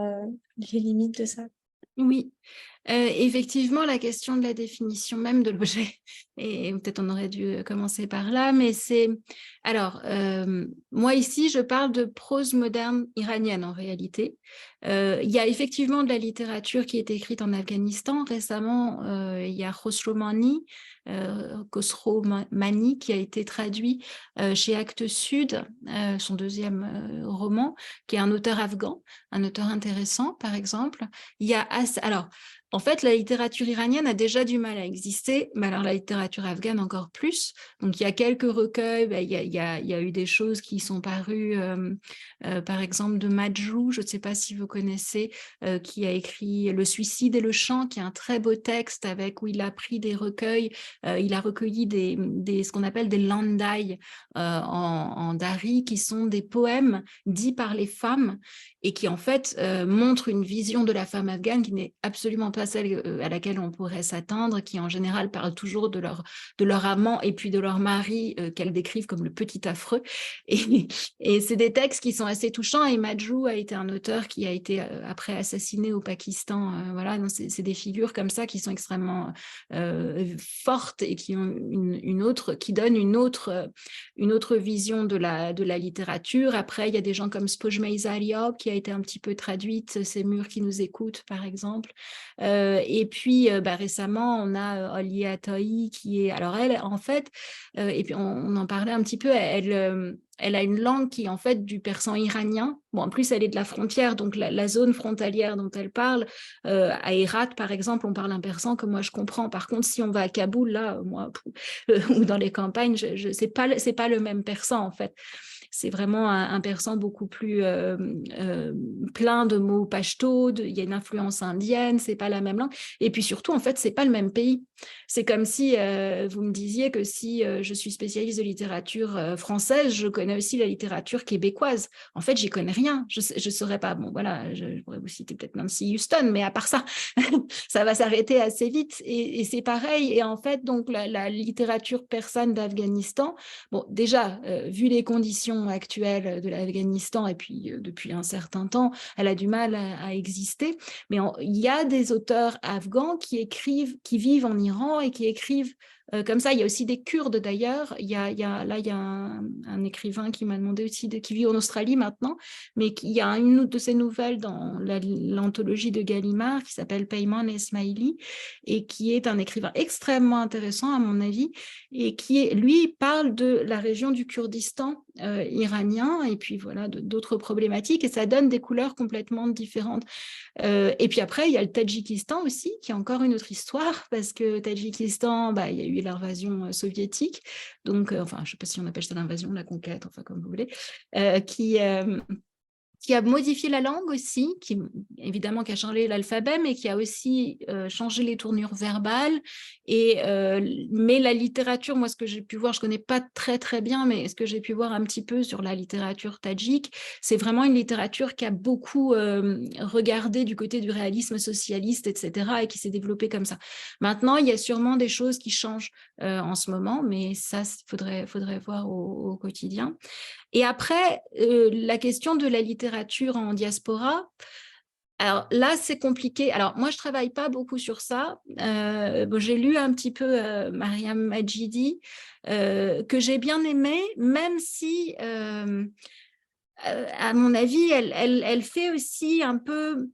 les limites de ça. Oui, effectivement, la question de la définition même de l'objet, et peut-être on aurait dû commencer par là, mais c'est... Alors, moi ici, je parle de prose moderne iranienne en réalité. Il y a effectivement de la littérature qui est écrite en Afghanistan. Récemment, il y a Khosrow Mani qui a été traduit chez Actes Sud, son deuxième roman, qui est un auteur afghan, un auteur intéressant, par exemple. Il y a... Alors, en fait, la littérature iranienne a déjà du mal à exister, mais alors la littérature afghane encore plus. Donc, il y a quelques recueils, il y a eu des choses qui sont parues, par exemple, de Majrou, je ne sais pas si vous connaissez, qui a écrit Le suicide et le chant, qui est un très beau texte où il a pris des recueils, il a recueilli ce qu'on appelle des landai en dari, qui sont des poèmes dits par les femmes et qui en fait montrent une vision de la femme afghane qui n'est absolument pas celle à laquelle on pourrait s'attendre, qui en général parlent toujours de leur amant et puis de leur mari qu'elles décrivent comme le petit affreux. Et c'est des textes qui sont assez touchants. Et Majrou a été un auteur qui a été après assassiné au Pakistan. Voilà, c'est des figures comme ça qui sont extrêmement fortes et qui ont qui donnent une autre vision de la littérature. Après, il y a des gens comme Spojmei Zariab qui a été un petit peu traduite, Ces murs qui nous écoutent, par exemple. Et puis, récemment, on a Olia Toi qui est… Alors, elle, en fait, et puis on en parlait un petit peu, elle a une langue qui est en fait du persan iranien. Bon, en plus, elle est de la frontière, donc la zone frontalière dont elle parle, à Hérat, par exemple, on parle un persan que moi je comprends. Par contre, si on va à Kaboul, là, moi, ou dans les campagnes, c'est pas le même persan, en fait. C'est vraiment un persan beaucoup plus plein de mots pashto, il y a une influence indienne, c'est pas la même langue. Et puis surtout, en fait, c'est pas le même pays. C'est comme si vous me disiez que si je suis spécialiste de littérature française, je connais aussi la littérature québécoise. En fait, j'y connais rien. Je saurais pas. Bon, voilà, je pourrais vous citer peut-être Nancy Houston, mais à part ça, ça va s'arrêter assez vite. Et c'est pareil. Et en fait, donc la littérature persane d'Afghanistan, bon, déjà, vu les conditions actuelles de l'Afghanistan, et puis depuis un certain temps, elle a du mal à exister. Mais il y a des auteurs afghans qui écrivent, qui vivent en Iran et qui écrivent comme ça. Il y a aussi des Kurdes d'ailleurs. Il y a un écrivain qui m'a demandé aussi, qui vit en Australie maintenant, mais il y a une de ses nouvelles dans l'anthologie de Gallimard qui s'appelle Peyman Esmaili et qui est un écrivain extrêmement intéressant à mon avis et qui, lui, parle de la région du Kurdistan iranien et puis voilà, d'autres problématiques et ça donne des couleurs complètement différentes. Et puis après, il y a le Tadjikistan aussi, qui est encore une autre histoire, parce que Tadjikistan, il y a eu l'invasion soviétique, donc, enfin, je ne sais pas si on appelle ça l'invasion, la conquête, enfin, comme vous voulez, qui a modifié la langue aussi, qui évidemment qui a changé l'alphabet, mais qui a aussi changé les tournures verbales. Mais la littérature, moi, ce que j'ai pu voir, je ne connais pas très très bien, mais ce que j'ai pu voir un petit peu sur la littérature tadjik, c'est vraiment une littérature qui a beaucoup regardé du côté du réalisme socialiste, etc., et qui s'est développée comme ça. Maintenant, il y a sûrement des choses qui changent en ce moment, mais ça, il faudrait voir au quotidien. Et après, la question de la littérature en diaspora, alors là, c'est compliqué. Alors moi, je ne travaille pas beaucoup sur ça. J'ai lu un petit peu Mariam Majidi, que j'ai bien aimé, même si, à mon avis, elle fait aussi un peu…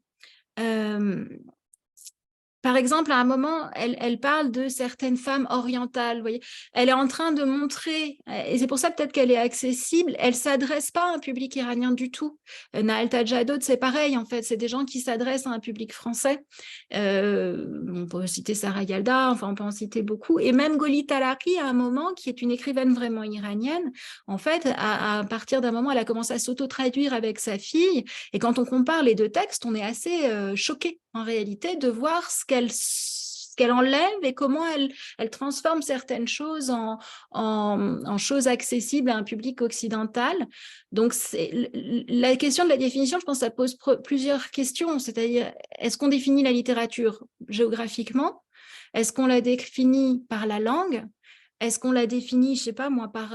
par exemple, à un moment, elle parle de certaines femmes orientales. Vous voyez, elle est en train de montrer, et c'est pour ça peut-être qu'elle est accessible, elle ne s'adresse pas à un public iranien du tout. Nahal Tajadot, c'est pareil, en fait, c'est des gens qui s'adressent à un public français. On peut citer Sarah Yalda, enfin, on peut en citer beaucoup. Et même Goli Talaki, à un moment, qui est une écrivaine vraiment iranienne, en fait, à partir d'un moment, elle a commencé à s'auto-traduire avec sa fille. Et quand on compare les deux textes, on est assez choqué en réalité de voir ce qu'elle enlève et comment elle transforme certaines choses en choses accessibles à un public occidental. Donc, la question de la définition, je pense que ça pose plusieurs questions, c'est-à-dire, est-ce qu'on définit la littérature géographiquement? Est-ce qu'on la définit par la langue? Est-ce qu'on la définit, je ne sais pas moi, par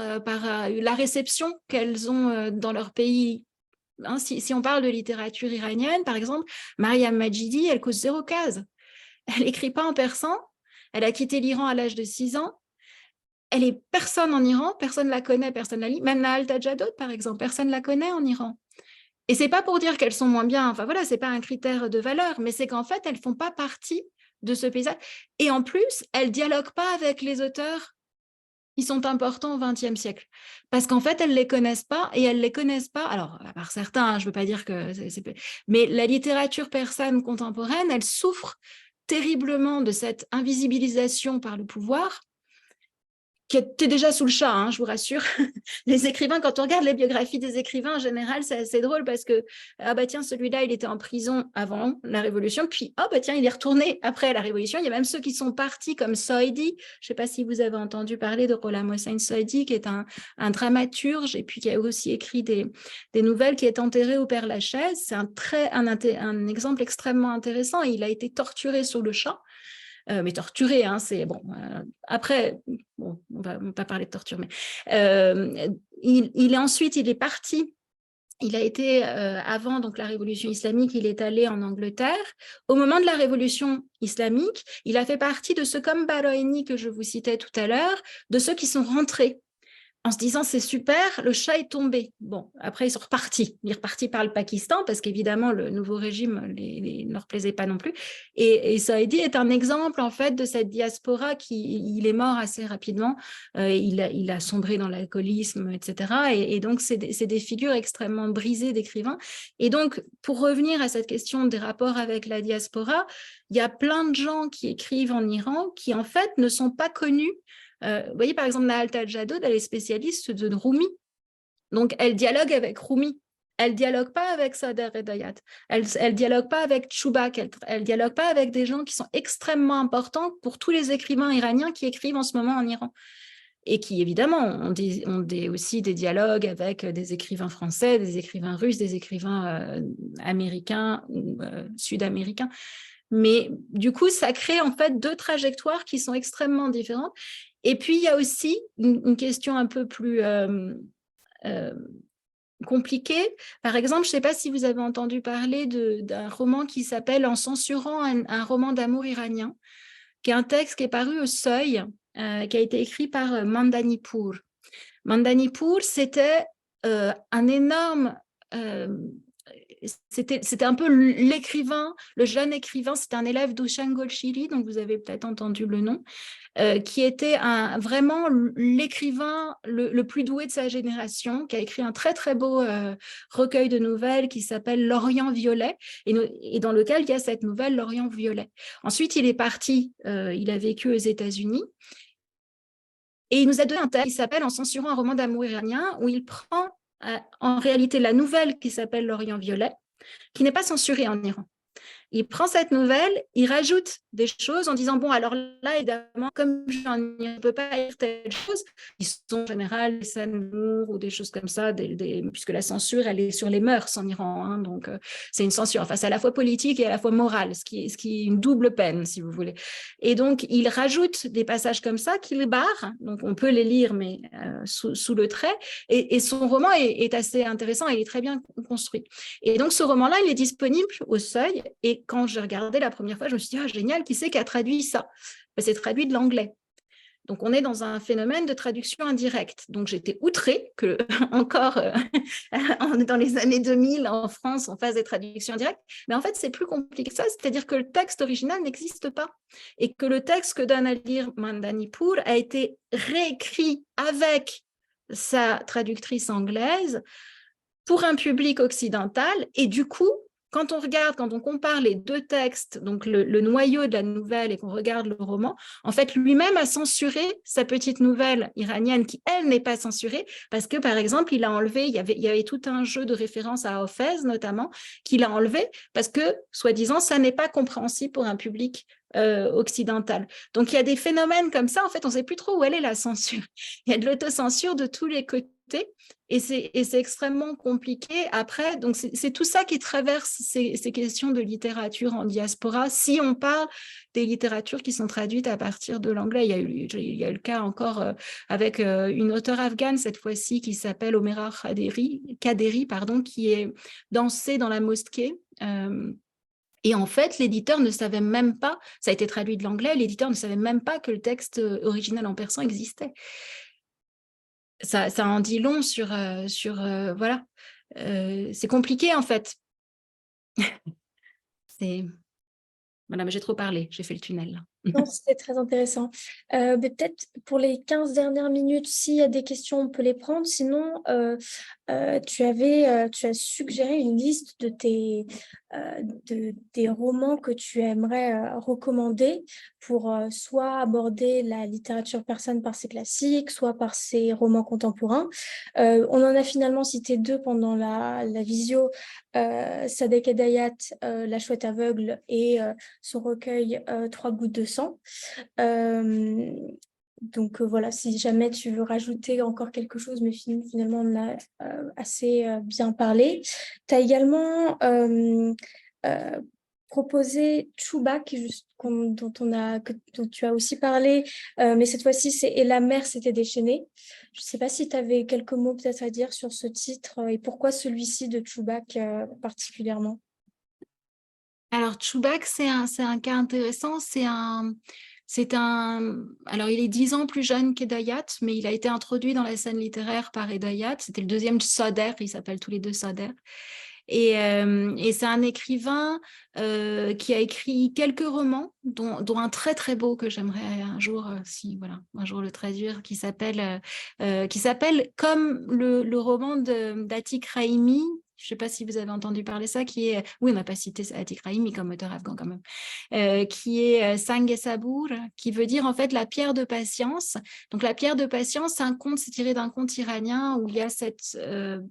la réception qu'elles ont dans leur pays? Hein, si on parle de littérature iranienne, par exemple, Mariam Majidi, elle cause 0 case. Elle n'écrit pas en persan. Elle a quitté l'Iran à l'âge de 6 ans. Elle est personne en Iran, personne ne la connaît, personne ne la lit. Même Nahal Tajadot, par exemple, personne ne la connaît en Iran. Et c'est pas pour dire qu'elles sont moins bien, enfin voilà, c'est pas un critère de valeur, mais c'est qu'en fait, elles font pas partie de ce paysage. Et en plus, elles dialoguent pas avec les auteurs qui sont importants au XXe siècle. Parce qu'en fait, elles ne les connaissent pas et elles ne les connaissent pas. Alors, à part certains, je ne veux pas dire que mais la littérature persane contemporaine, elle souffre terriblement de cette invisibilisation par le pouvoir qui était déjà sous le chat, hein, je vous rassure. Les écrivains, quand on regarde les biographies des écrivains, en général, c'est assez drôle parce que, ah bah tiens, celui-là, il était en prison avant la Révolution, puis, ah bah tiens, il est retourné après la Révolution. Il y a même ceux qui sont partis comme Soedi. Je ne sais pas si vous avez entendu parler de Gholam Hossein Soedi, qui est un dramaturge et puis qui a aussi écrit des nouvelles, qui est enterré au Père-Lachaise. C'est un exemple extrêmement intéressant. Il a été torturé sur le champ. Mais torturé, hein, c'est bon. Après, bon, on va pas parler de torture, mais il est parti. Il a été avant donc la révolution islamique, il est allé en Angleterre. Au moment de la révolution islamique, il a fait partie de ceux comme Baroini que je vous citais tout à l'heure, de ceux qui sont rentrés. en se disant c'est super, le chat est tombé. Bon, après ils sont repartis. Ils sont repartis par le Pakistan parce qu'évidemment le nouveau régime ne leur plaisait pas non plus. Et Saïdi est un exemple en fait de cette diaspora il est mort assez rapidement. Il a sombré dans l'alcoolisme, etc. Et donc c'est des figures extrêmement brisées d'écrivains. Et donc pour revenir à cette question des rapports avec la diaspora, il y a plein de gens qui écrivent en Iran qui en fait ne sont pas connus. Vous voyez, par exemple, Nahal Tajadud, elle est spécialiste de Rumi. Donc, elle dialogue avec Rumi. Elle ne dialogue pas avec Sadr Hedayat. Elle ne dialogue pas avec Choubak. Elle ne dialogue pas avec des gens qui sont extrêmement importants pour tous les écrivains iraniens qui écrivent en ce moment en Iran. Et qui, évidemment, ont aussi des dialogues avec des écrivains français, des écrivains russes, des écrivains américains ou sud-américains. Mais du coup, ça crée en fait deux trajectoires qui sont extrêmement différentes. Et puis, il y a aussi une question un peu plus compliquée. Par exemple, je ne sais pas si vous avez entendu parler d'un roman qui s'appelle « En censurant un roman d'amour iranien », qui est un texte qui est paru au Seuil, qui a été écrit par Mandanipur. Mandanipur, c'était un énorme... c'était un peu l'écrivain, le jeune écrivain, c'était un élève d'Ushan Golshiri, donc vous avez peut-être entendu le nom, qui était vraiment l'écrivain le plus doué de sa génération, qui a écrit un très très beau recueil de nouvelles qui s'appelle L'Orient violet, et dans lequel il y a cette nouvelle L'Orient violet. Ensuite, il est parti, il a vécu aux États-Unis, et il nous a donné un texte qui s'appelle « En censurant un roman d'amour iranien », où il prend en réalité la nouvelle qui s'appelle L'Orient violet, qui n'est pas censurée en Iran. Il prend cette nouvelle, il rajoute des choses en disant, bon, alors là, évidemment, comme je ne peux pas lire telle chose, ils sont en général des scènes d'humour ou des choses comme ça, puisque la censure, elle est sur les mœurs en Iran. Hein, donc, c'est une censure, enfin, c'est à la fois politique et à la fois morale, ce qui est une double peine, si vous voulez. Et donc, il rajoute des passages comme ça qu'il barre, donc on peut les lire, mais sous le trait, et son roman est assez intéressant, il est très bien construit. Et donc, ce roman-là, il est disponible au Seuil, et quand j'ai regardé la première fois, je me suis dit, ah, génial, qui c'est qui a traduit ça? Ben, c'est traduit de l'anglais. Donc, on est dans un phénomène de traduction indirecte. Donc, j'étais outrée que, encore dans les années 2000, en France, on fasse des traductions indirectes. Mais en fait, c'est plus compliqué que ça. C'est-à-dire que le texte original n'existe pas. Et que le texte que donne à lire Mandanipur a été réécrit avec sa traductrice anglaise pour un public occidental. Et du coup, quand on compare les deux textes, donc le noyau de la nouvelle et qu'on regarde le roman, en fait, lui-même a censuré sa petite nouvelle iranienne qui, elle, n'est pas censurée parce que, par exemple, il a enlevé, il y avait tout un jeu de références à Hafez, notamment, qu'il a enlevé parce que, soi-disant, ça n'est pas compréhensible pour un public occidental. Donc, il y a des phénomènes comme ça. En fait, on ne sait plus trop où elle est la censure. Il y a de l'autocensure de tous les côtés. Et c'est extrêmement compliqué. Après, donc c'est tout ça qui traverse ces questions de littérature en diaspora. Si on parle des littératures qui sont traduites à partir de l'anglais, il y a eu le cas encore avec une auteure afghane, cette fois-ci, qui s'appelle Omera Kaderi, qui est dansée dans la mosquée. Et en fait, l'éditeur ne savait même pas, ça a été traduit de l'anglais, l'éditeur ne savait même pas que le texte original en persan existait. Ça en dit long sur voilà. C'est compliqué, en fait. Voilà, mais j'ai trop parlé, j'ai fait le tunnel. Non, c'était très intéressant. Mais peut-être pour les 15 dernières minutes, s'il y a des questions, on peut les prendre. Sinon, tu as suggéré une liste des romans que tu aimerais recommander pour soit aborder la littérature persane par ses classiques, soit par ses romans contemporains. On en a finalement cité deux pendant la visio, Sadek Hedayat, La chouette aveugle, et son recueil Trois gouttes de sang. Donc voilà, si jamais tu veux rajouter encore quelque chose, mais finalement on a assez bien parlé. Tu as également proposé Choubak, dont tu as aussi parlé, mais cette fois-ci c'est « Et la mer s'était déchaînée ». Je ne sais pas si tu avais quelques mots peut-être à dire sur ce titre et pourquoi celui-ci de Choubak particulièrement. Alors, Choubak, c'est un cas intéressant. C'est un Alors, il est 10 ans plus jeune qu'Edayat, mais il a été introduit dans la scène littéraire par Edayat. C'était le deuxième Sader, ils s'appellent tous les deux Sader. Et c'est un écrivain qui a écrit quelques romans, dont un très très beau que j'aimerais un jour, un jour le traduire, qui s'appelle comme le roman d'Atik Raimi. Je ne sais pas si vous avez entendu parler de ça, oui, on n'a pas cité Atik Raimi comme auteur afghan quand même, qui est Sang et Sabour, qui veut dire en fait la pierre de patience. Donc la pierre de patience, c'est tiré d'un conte iranien où il y a cette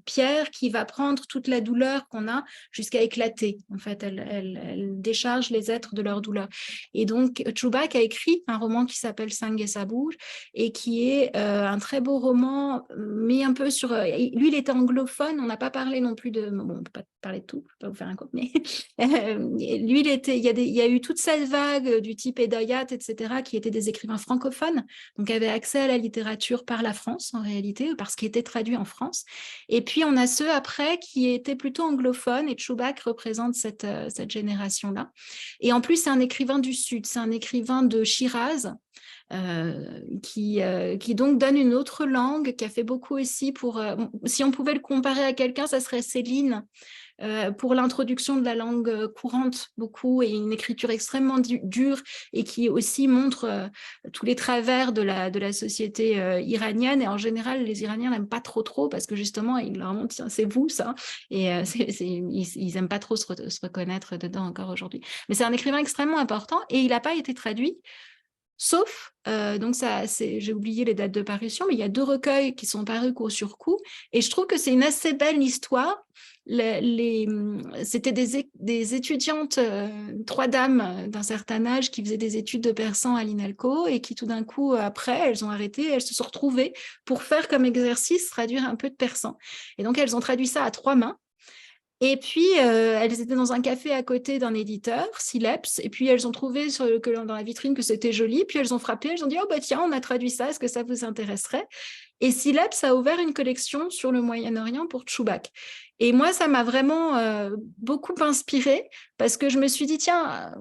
pierre qui va prendre toute la douleur qu'on a jusqu'à éclater. En fait, elle décharge les êtres de leur douleur. Et donc Chubak a écrit un roman qui s'appelle Sang et Sabour et qui est un très beau roman, mis un peu sur... lui, il était anglophone, on n'a pas parlé non plus de... Bon, on ne peut pas parler de tout, je ne peux pas vous faire un cours, mais lui, il y a eu toute cette vague du type Edayat, etc., qui étaient des écrivains francophones, donc avaient accès à la littérature par la France, en réalité, parce qu'il était traduit en France. Et puis, on a ceux après qui étaient plutôt anglophones, et Chubak représente cette génération-là. Et en plus, c'est un écrivain du Sud, c'est un écrivain de Shiraz, qui donc donne une autre langue, qui a fait beaucoup aussi pour... si on pouvait le comparer à quelqu'un, ça serait Céline, pour l'introduction de la langue courante, beaucoup, et une écriture extrêmement dure, et qui aussi montre tous les travers de la société iranienne. Et en général, les Iraniens n'aiment pas trop, parce que justement, ils leur montrent, c'est vous, ça. Et ils n'aiment pas trop se reconnaître dedans encore aujourd'hui. Mais c'est un écrivain extrêmement important, et il n'a pas été traduit. Sauf, donc j'ai oublié les dates de parution, mais il y a 2 recueils qui sont parus coup sur coup, et je trouve que c'est une assez belle histoire. C'était des étudiantes, 3 dames d'un certain âge qui faisaient des études de persan à l'INALCO et qui tout d'un coup, après, elles ont arrêté, elles se sont retrouvées pour faire comme exercice, traduire un peu de persan. Et donc, elles ont traduit ça à 3 mains. Et puis, elles étaient dans un café à côté d'un éditeur, Sileps, et puis elles ont trouvé dans la vitrine que c'était joli, puis elles ont frappé, elles ont dit « Oh bah tiens, on a traduit ça, est-ce que ça vous intéresserait ?» Et Sileps a ouvert une collection sur le Moyen-Orient pour Chubak. Et moi, ça m'a vraiment beaucoup inspirée, parce que je me suis dit, tiens,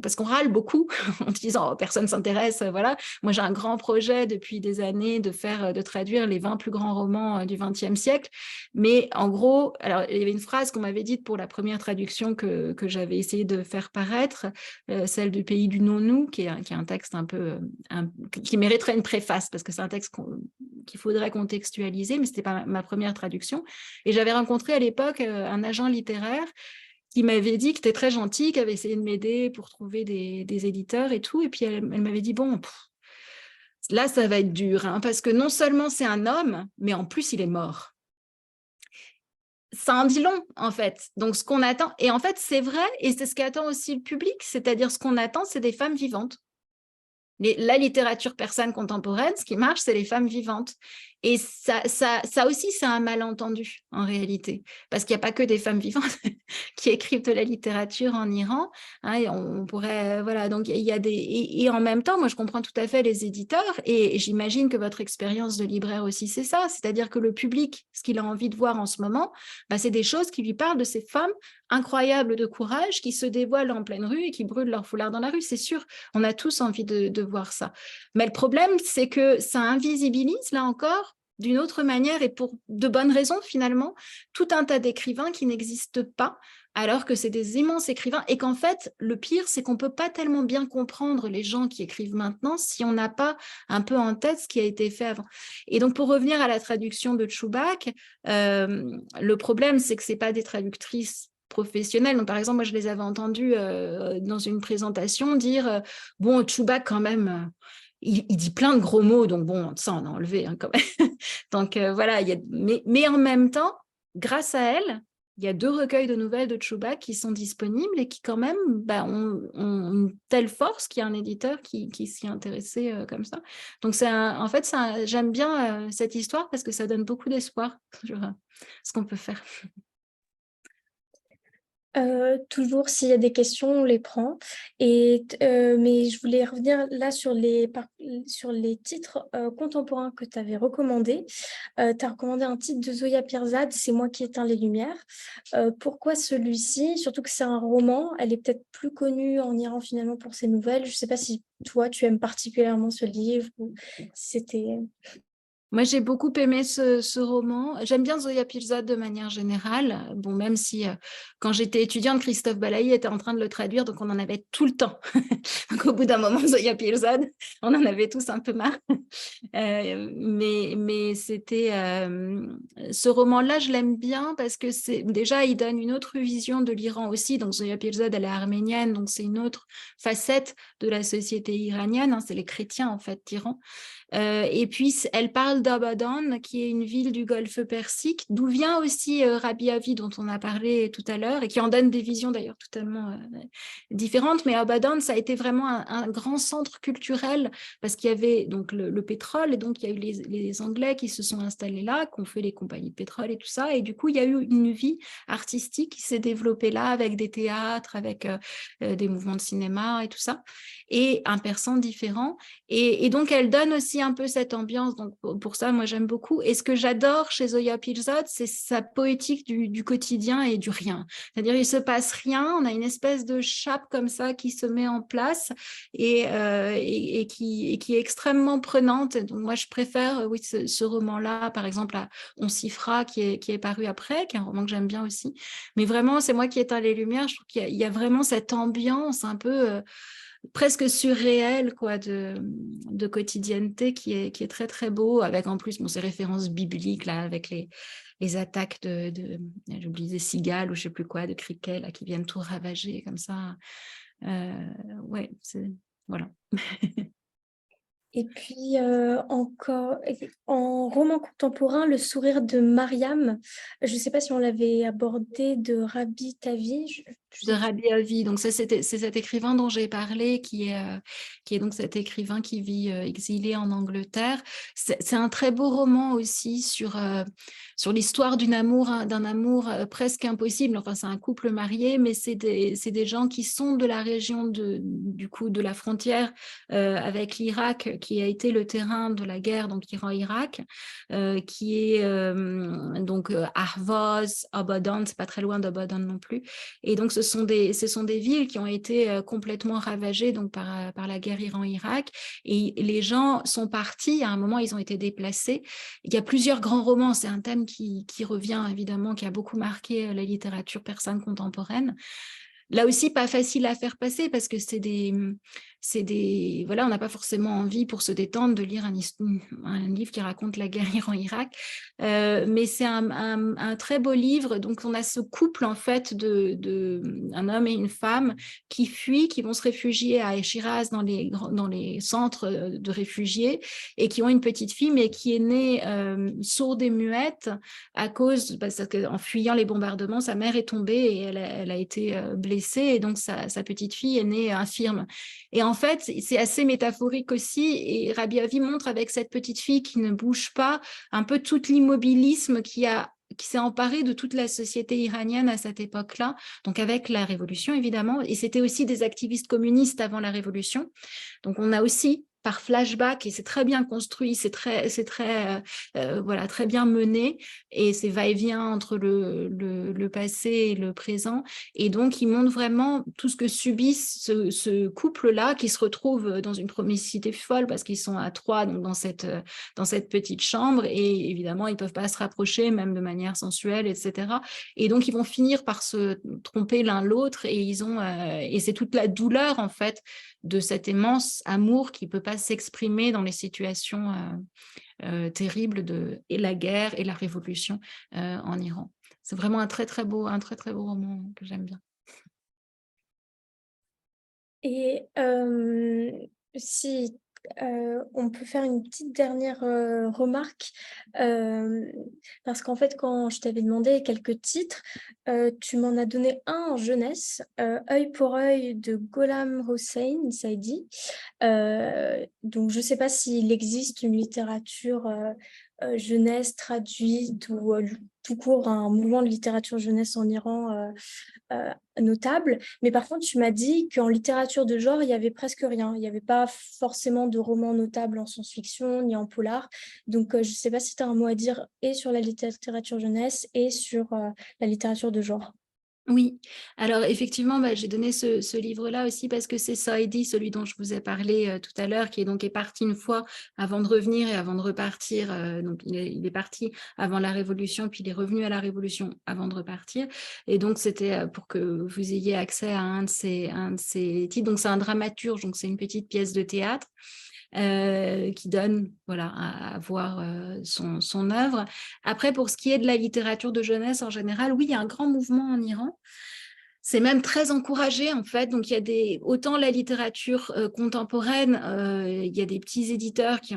parce qu'on râle beaucoup en disant, oh, personne ne s'intéresse, voilà. Moi, j'ai un grand projet depuis des années de traduire les 20 plus grands romans du XXe siècle. Mais en gros, alors, il y avait une phrase qu'on m'avait dite pour la première traduction que j'avais essayé de faire paraître, celle du pays du non-nous, qui est un texte un peu, qui mériterait une préface, parce que c'est un texte qu'il faudrait contextualiser, mais ce n'était pas ma première traduction. Et j'avais rencontré à l'époque un agent littéraire qui m'avait dit, qui était très gentil, qui avait essayé de m'aider pour trouver des éditeurs et tout. Et puis, elle m'avait dit, bon, là, ça va être dur, hein, parce que non seulement c'est un homme, mais en plus, il est mort. Ça en dit long, en fait. Donc, ce qu'on attend, et en fait, c'est vrai, et c'est ce qu'attend aussi le public, c'est-à-dire ce qu'on attend, c'est des femmes vivantes. La littérature persane contemporaine, ce qui marche, c'est les femmes vivantes. Et ça aussi, c'est un malentendu, en réalité. Parce qu'il n'y a pas que des femmes vivantes qui écrivent de la littérature en Iran. Hein, et on pourrait, voilà, donc il y a et en même temps, moi, je comprends tout à fait les éditeurs, et j'imagine que votre expérience de libraire aussi, c'est ça. C'est-à-dire que le public, ce qu'il a envie de voir en ce moment, bah, c'est des choses qui lui parlent de ces femmes incroyables de courage qui se dévoilent en pleine rue et qui brûlent leur foulard dans la rue. C'est sûr, on a tous envie de voir ça. Mais le problème, c'est que ça invisibilise, là encore, d'une autre manière et pour de bonnes raisons finalement, tout un tas d'écrivains qui n'existent pas, alors que c'est des immenses écrivains et qu'en fait, le pire, c'est qu'on ne peut pas tellement bien comprendre les gens qui écrivent maintenant si on n'a pas un peu en tête ce qui a été fait avant. Et donc, pour revenir à la traduction de Chubak, le problème, c'est que ce n'est pas des traductrices professionnels. Donc, par exemple, moi, je les avais entendus dans une présentation dire bon, Chubak, quand même, il dit plein de gros mots, donc bon, ça, on a enlevé hein, quand même. Donc, voilà, mais en même temps, grâce à elle, il y a 2 recueils de nouvelles de Chubak qui sont disponibles et qui, quand même, bah, ont une telle force qu'il y a un éditeur qui s'y est intéressé comme ça. Donc, en fait, j'aime bien cette histoire parce que ça donne beaucoup d'espoir sur ce qu'on peut faire. Toujours, s'il y a des questions, on les prend. Mais je voulais revenir là sur les titres contemporains que tu avais recommandés. Tu as recommandé un titre de Zoya Pirzad, C'est moi qui éteins les lumières. Pourquoi celui-ci? Surtout que c'est un roman. Elle est peut-être plus connue en Iran finalement pour ses nouvelles. Je ne sais pas si toi, tu aimes particulièrement ce livre ou si c'était... Moi, j'ai beaucoup aimé ce roman. J'aime bien Zoya Pilzad de manière générale. Bon, même si quand j'étais étudiante, Christophe Balaï était en train de le traduire, donc on en avait tout le temps. Donc au bout d'un moment, Zoya Pilzad, on en avait tous un peu marre. Mais c'était ce roman-là, je l'aime bien parce que déjà, il donne une autre vision de l'Iran aussi. Donc Zoya Pilzad, elle est arménienne, donc c'est une autre facette de la société iranienne. Hein, c'est les chrétiens en fait d'Iran. Et puis, elle parle d'Abadan, qui est une ville du Golfe Persique, d'où vient aussi Rabbi Avi, dont on a parlé tout à l'heure, et qui en donne des visions d'ailleurs totalement différentes. Mais Abadan, ça a été vraiment un grand centre culturel, parce qu'il y avait donc le pétrole, et donc il y a eu les Anglais qui se sont installés là, qui ont fait les compagnies de pétrole et tout ça. Et du coup, il y a eu une vie artistique qui s'est développée là, avec des théâtres, avec des mouvements de cinéma et tout ça, et un persan différent. Et donc, elle donne aussi un peu cette ambiance. Donc, pour ça, moi, j'aime beaucoup. Et ce que j'adore chez Zoya Pilzad, c'est sa poétique du quotidien et du rien. C'est-à-dire, il ne se passe rien. On a une espèce de chape comme ça qui se met en place et qui est extrêmement prenante. Donc, moi, je préfère oui, ce roman-là, par exemple, à On s'y fera, qui est paru après, qui est un roman que j'aime bien aussi. Mais vraiment, c'est moi qui éteins les lumières. Je trouve qu'il y a vraiment cette ambiance un peu... presque surréel quoi, de quotidienneté qui est très très beau, avec en plus ces références bibliques là, avec les attaques j'ai oublié, des cigales ou je sais plus quoi, de criquets là, qui viennent tout ravager comme ça. Ouais, voilà. Et puis encore en roman contemporain, Le sourire de Mariam. Je ne sais pas si on l'avait abordé de Rabi Tavi. Je De sais plus. Rabi Avi. Donc ça, c'est cet écrivain dont j'ai parlé, qui est donc cet écrivain qui vit exilé en Angleterre. C'est un très beau roman aussi sur l'histoire d'un amour presque impossible. Enfin, c'est un couple marié, mais c'est des gens qui sont de la région du coup de la frontière avec l'Irak, qui a été le terrain de la guerre, donc Iran-Irak, qui est donc Ahvaz, Abadan, c'est pas très loin d'Abadan non plus. Et donc, ce sont des villes qui ont été complètement ravagées donc, par la guerre Iran-Irak. Et les gens sont partis. À un moment, ils ont été déplacés. Il y a plusieurs grands romans. C'est un thème qui revient, évidemment, qui a beaucoup marqué la littérature persane contemporaine. Là aussi, pas facile à faire passer parce que voilà, on n'a pas forcément envie pour se détendre de lire un livre qui raconte la guerre Iran-Irak, mais c'est un très beau livre. Donc, on a ce couple en fait un homme et une femme qui fuient, qui vont se réfugier à Shiraz dans les centres de réfugiés et qui ont une petite fille, mais qui est née sourde et muette parce qu'en fuyant les bombardements, sa mère est tombée et elle a été blessée, et donc sa petite fille est née infirme. Et en fait, c'est assez métaphorique aussi, et Rabbi Avi montre avec cette petite fille qui ne bouge pas un peu tout l'immobilisme qui s'est emparé de toute la société iranienne à cette époque-là, donc avec la révolution évidemment, et c'était aussi des activistes communistes avant la révolution. Donc on a aussi par flashback, et c'est très bien construit, c'est très voilà, très bien mené, et c'est va-et-vient entre le passé et le présent, et donc il montre vraiment tout ce que subissent ce couple-là, qui se retrouve dans une promiscuité folle, parce qu'ils sont à trois donc dans cette petite chambre, et évidemment ils ne peuvent pas se rapprocher, même de manière sensuelle, etc. Et donc ils vont finir par se tromper l'un l'autre, et c'est toute la douleur en fait de cet immense amour qui ne peut pas s'exprimer dans les situations terribles et la guerre et la révolution en Iran. C'est vraiment un très très beau roman que j'aime bien. Et si on peut faire une petite dernière remarque, parce qu'en fait, quand je t'avais demandé quelques titres, tu m'en as donné un en jeunesse, Œil pour œil de Gholam Hossein Saidi. Donc, je ne sais pas s'il existe une littérature jeunesse traduite ou tout court un mouvement de littérature jeunesse en Iran notable. Mais par contre, tu m'as dit qu'en littérature de genre, il n'y avait presque rien. Il n'y avait pas forcément de romans notables en science-fiction ni en polar. Donc, je ne sais pas si tu as un mot à dire et sur la littérature jeunesse et sur la littérature de genre. Oui, alors effectivement, j'ai donné ce livre-là aussi parce que c'est Saïdi, celui dont je vous ai parlé tout à l'heure, qui est parti une fois avant de revenir et avant de repartir. Donc il est parti avant la Révolution, puis il est revenu à la Révolution avant de repartir. Et donc c'était pour que vous ayez accès à un de ces titres. Donc c'est un dramaturge, donc c'est une petite pièce de théâtre. Qui donne voilà, à voir son œuvre. Après, pour ce qui est de la littérature de jeunesse en général, oui, il y a un grand mouvement en Iran. C'est même très encouragé en fait. Donc il y a autant la littérature contemporaine, il y a des petits éditeurs qui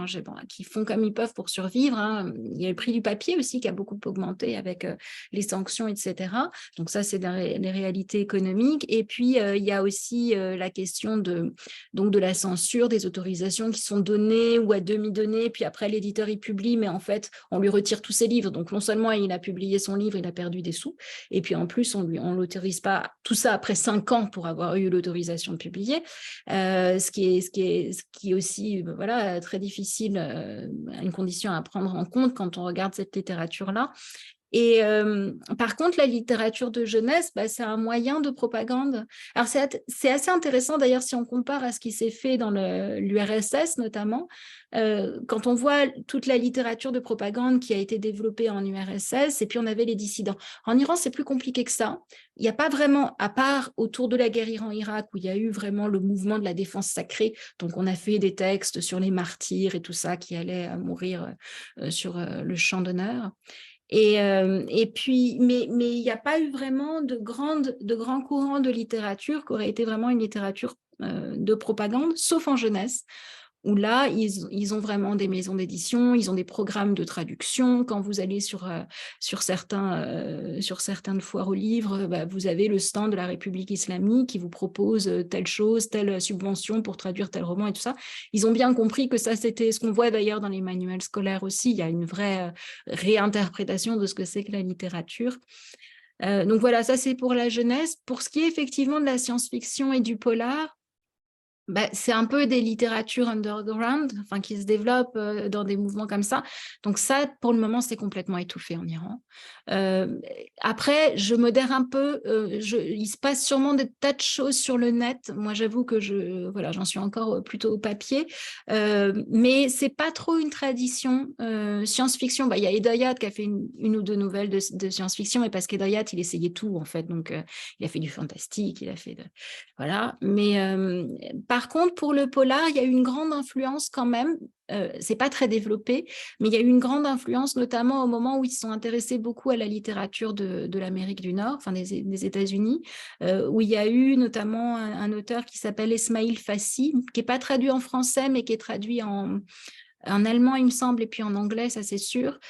font comme ils peuvent pour survivre. Hein. Il y a le prix du papier aussi qui a beaucoup augmenté avec les sanctions, etc. Donc ça c'est les réalités économiques. Et puis il y a aussi la question de la censure, des autorisations qui sont données ou à demi données. Puis après l'éditeur il publie, mais en fait on lui retire tous ses livres. Donc non seulement il a publié son livre, il a perdu des sous, et puis en plus on l'autorise pas. Tout ça après 5 ans pour avoir eu l'autorisation de publier, ce qui est aussi voilà, très difficile, une condition à prendre en compte quand on regarde cette littérature-là. Et par contre, la littérature de jeunesse, c'est un moyen de propagande. Alors, c'est assez intéressant, d'ailleurs, si on compare à ce qui s'est fait dans l'URSS, notamment, quand on voit toute la littérature de propagande qui a été développée en URSS, et puis on avait les dissidents. En Iran, c'est plus compliqué que ça. Il n'y a pas vraiment, à part autour de la guerre Iran-Irak, où il y a eu vraiment le mouvement de la défense sacrée, donc on a fait des textes sur les martyrs et tout ça qui allaient mourir sur le champ d'honneur. Et puis, mais il n'y a pas eu vraiment de grands courants de littérature qui auraient été vraiment une littérature de propagande, sauf en jeunesse, où là, ils ont vraiment des maisons d'édition, ils ont des programmes de traduction. Quand vous allez sur certaines foires aux livres, vous avez le stand de la République islamique qui vous propose telle chose, telle subvention pour traduire tel roman et tout ça. Ils ont bien compris que ça, c'était ce qu'on voit d'ailleurs dans les manuels scolaires aussi. Il y a une vraie réinterprétation de ce que c'est que la littérature. Donc voilà, ça c'est pour la jeunesse. Pour ce qui est effectivement de la science-fiction et du polar, c'est un peu des littératures underground, enfin, qui se développent dans des mouvements comme ça. Donc ça, pour le moment, c'est complètement étouffé en Iran. Après, je modère un peu. Il se passe sûrement des tas de choses sur le net. Moi, j'avoue que j'en suis encore plutôt au papier. Mais c'est pas trop une tradition science-fiction. Il y a Hedayat qui a fait une ou deux nouvelles de science-fiction, mais parce qu'Hedayat, il essayait tout, en fait. Donc, il a fait du fantastique, il a fait voilà. Mais par contre, pour le polar, il y a eu une grande influence quand même. C'est pas très développé, mais il y a eu une grande influence, notamment au moment où ils se sont intéressés beaucoup à la littérature de l'Amérique du Nord, enfin des États-Unis, où il y a eu notamment un auteur qui s'appelle Esmail Fassi, qui n'est pas traduit en français, mais qui est traduit en allemand, il me semble, et puis en anglais, ça c'est sûr,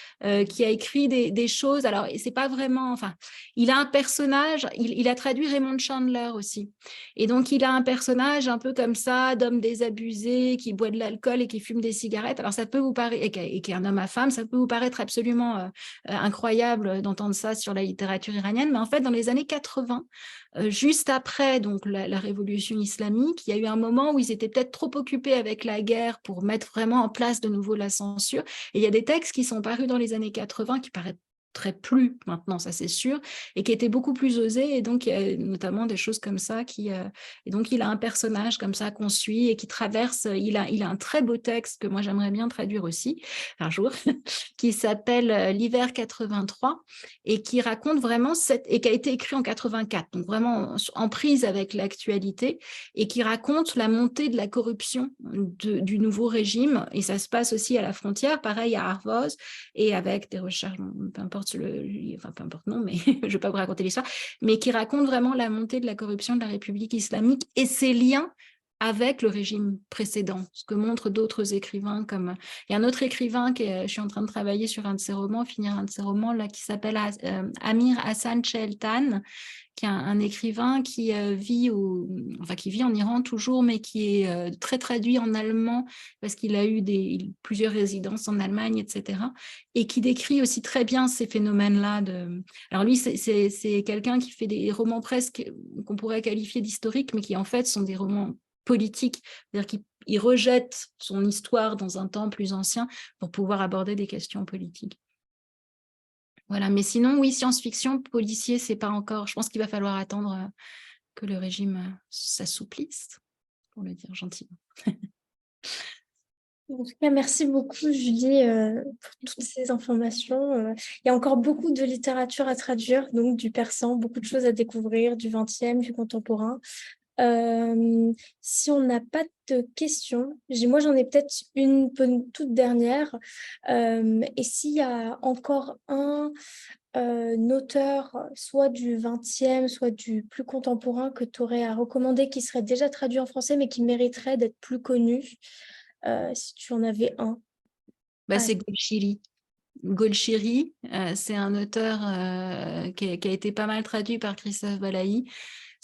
qui a écrit des choses. Alors, c'est pas vraiment... Enfin, il a un personnage, il a traduit Raymond Chandler aussi. Et donc, il a un personnage un peu comme ça, d'homme désabusé, qui boit de l'alcool et qui fume des cigarettes. Alors, ça peut vous paraître... Et qui est un homme à femme, ça peut vous paraître absolument incroyable d'entendre ça sur la littérature iranienne. Mais en fait, dans les années 80, juste après donc la révolution islamique, il y a eu un moment où ils étaient peut-être trop occupés avec la guerre pour mettre vraiment en place de nouveau la censure. Et il y a des textes qui sont parus dans les années 80 qui paraissent plus maintenant, ça c'est sûr, et qui étaient beaucoup plus osés, et donc il y a notamment des choses comme ça et donc il a un personnage comme ça qu'on suit et qui traverse, il a un très beau texte que moi j'aimerais bien traduire aussi un jour, qui s'appelle L'hiver 83 et qui raconte vraiment et qui a été écrit en 84, donc vraiment en prise avec l'actualité, et qui raconte la montée de la corruption du nouveau régime, et ça se passe aussi à la frontière, pareil à Arvoz, et avec des recherches, peu importe peu importe non, mais je ne vais pas vous raconter l'histoire, mais qui raconte vraiment la montée de la corruption de la République islamique et ses liens avec le régime précédent, ce que montrent d'autres écrivains. Il y a un autre écrivain je suis en train de travailler sur un de ses romans, finir un de ses romans, là, qui s'appelle Amir Hassan Cheltan, qui est un écrivain qui vit en Iran toujours, mais qui est très traduit en allemand parce qu'il a eu plusieurs résidences en Allemagne, etc. Et qui décrit aussi très bien ces phénomènes-là. Alors lui, c'est quelqu'un qui fait des romans presque qu'on pourrait qualifier d'historiques, mais qui en fait sont des romans politiques, c'est-à-dire qu'il rejette son histoire dans un temps plus ancien pour pouvoir aborder des questions politiques. Voilà, mais sinon, oui, science-fiction, policier, c'est pas encore. Je pense qu'il va falloir attendre que le régime s'assouplisse, pour le dire gentiment. En tout cas, merci beaucoup, Julie, pour toutes ces informations. Il y a encore beaucoup de littérature à traduire, donc du persan, beaucoup de choses à découvrir, du 20e, du contemporain. Si on n'a pas de questions, moi j'en ai peut-être une toute dernière. Et s'il y a encore un auteur, soit du 20e, soit du plus contemporain que tu aurais à recommander, qui serait déjà traduit en français, mais qui mériterait d'être plus connu, si tu en avais un. C'est Golshiri. Golshiri, c'est un auteur qui a été pas mal traduit par Christophe Balaï.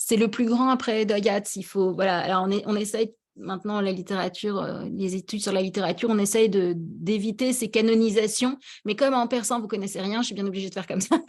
C'est le plus grand après Doyat. Voilà, alors on essaye maintenant la littérature, les études sur la littérature, on essaye d'éviter ces canonisations. Mais comme en persan, vous connaissez rien, je suis bien obligée de faire comme ça,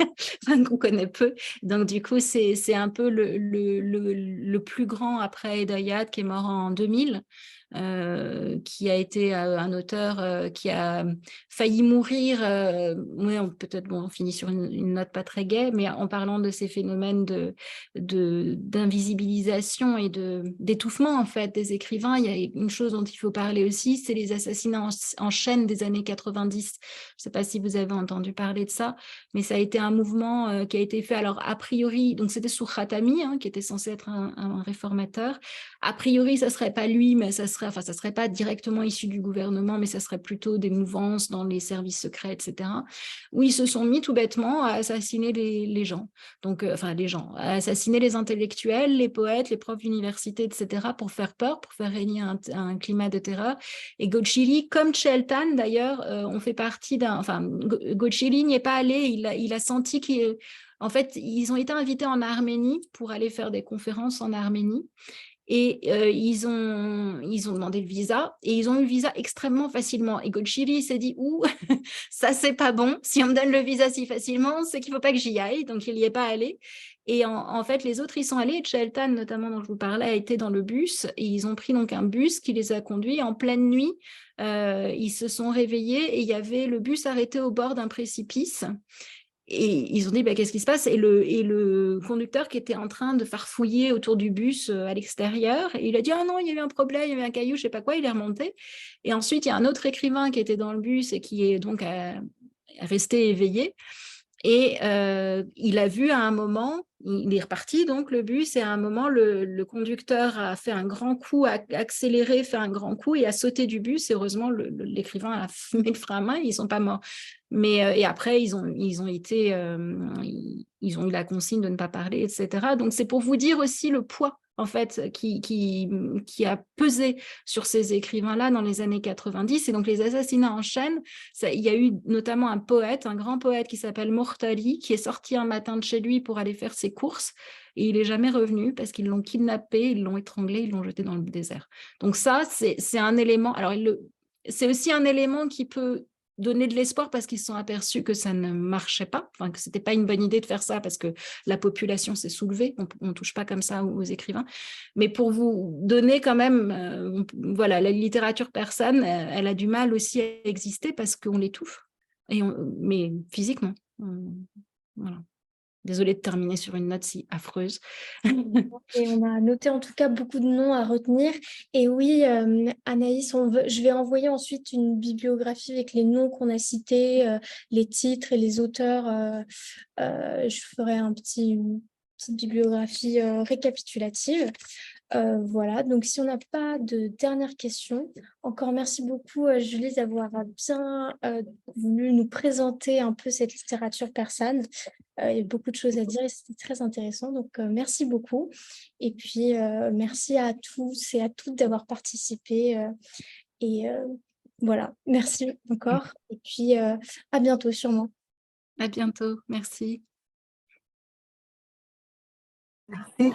qu'on connaît peu. Donc du coup, c'est un peu le plus grand après Doyat, qui est mort en 2000. Qui a été un auteur qui a failli mourir. Peut-être on finit sur une note pas très gaie, mais en parlant de ces phénomènes d'invisibilisation et d'étouffement en fait des écrivains, il y a une chose dont il faut parler aussi, c'est les assassinats en chaîne des années 90. Je ne sais pas si vous avez entendu parler de ça, mais ça a été un mouvement qui a été fait, alors a priori, donc c'était sous Khatami, qui était censé être un réformateur. A priori, ça ne serait pas lui, mais ça serait pas directement issu du gouvernement, mais ça serait plutôt des mouvances dans les services secrets, etc., où ils se sont mis tout bêtement à assassiner les gens. Donc, à assassiner les intellectuels, les poètes, les profs d'université, etc., pour faire peur, pour faire régner un climat de terreur. Et Golshiri, comme Cheltan d'ailleurs, on fait partie Golshiri n'y est pas allé, il a senti en fait, ils ont été invités en Arménie pour aller faire des conférences en Arménie. Et ils ont demandé le visa et ils ont eu le visa extrêmement facilement. Et Golshiri s'est dit, ça c'est pas bon. Si on me donne le visa si facilement, c'est qu'il ne faut pas que j'y aille. Donc il n'y est pas allé. Et en fait, les autres y sont allés. Cheltan, notamment, dont je vous parlais, a été dans le bus. Et ils ont pris donc un bus qui les a conduits en pleine nuit. Ils se sont réveillés et il y avait le bus arrêté au bord d'un précipice. Et ils ont dit, qu'est-ce qui se passe? Et le conducteur qui était en train de farfouiller autour du bus à l'extérieur, il a dit, ah non, il y a eu un problème, il y avait un caillou, je ne sais pas quoi, il est remonté. Et ensuite, il y a un autre écrivain qui était dans le bus et qui est donc resté éveillé. Et il a vu à un moment, il est reparti donc le bus, et à un moment le conducteur a fait un grand coup, a accéléré, fait un grand coup et a sauté du bus. Et heureusement, l'écrivain a fumé le frein à main, ils ne sont pas morts. Mais et après, ils ont eu la consigne de ne pas parler, etc. Donc c'est pour vous dire aussi le poids en fait, qui a pesé sur ces écrivains-là dans les années 90. Et donc, les assassinats en chaîne, il y a eu notamment un grand poète qui s'appelle Mortali, qui est sorti un matin de chez lui pour aller faire ses courses, et il n'est jamais revenu parce qu'ils l'ont kidnappé, ils l'ont étranglé, ils l'ont jeté dans le désert. Donc ça, c'est un élément. Alors, c'est aussi un élément qui peut donner de l'espoir parce qu'ils se sont aperçus que ça ne marchait pas, que ce n'était pas une bonne idée de faire ça parce que la population s'est soulevée, on ne touche pas comme ça aux écrivains. Mais pour vous donner quand même, la littérature persane, elle a du mal aussi à exister parce qu'on l'étouffe, mais physiquement. Voilà. Désolée de terminer sur une note si affreuse. Et on a noté en tout cas beaucoup de noms à retenir. Et oui, Anaïs, je vais envoyer ensuite une bibliographie avec les noms qu'on a cités, les titres et les auteurs. Je ferai une petite bibliographie récapitulative. Voilà, donc si on n'a pas de dernière question, encore merci beaucoup Julie d'avoir bien voulu nous présenter un peu cette littérature persane. Il y a beaucoup de choses à dire et c'était très intéressant, donc merci beaucoup. Et puis merci à tous et à toutes d'avoir participé. Et voilà, merci encore. Et puis à bientôt sûrement. À bientôt. Merci. Merci.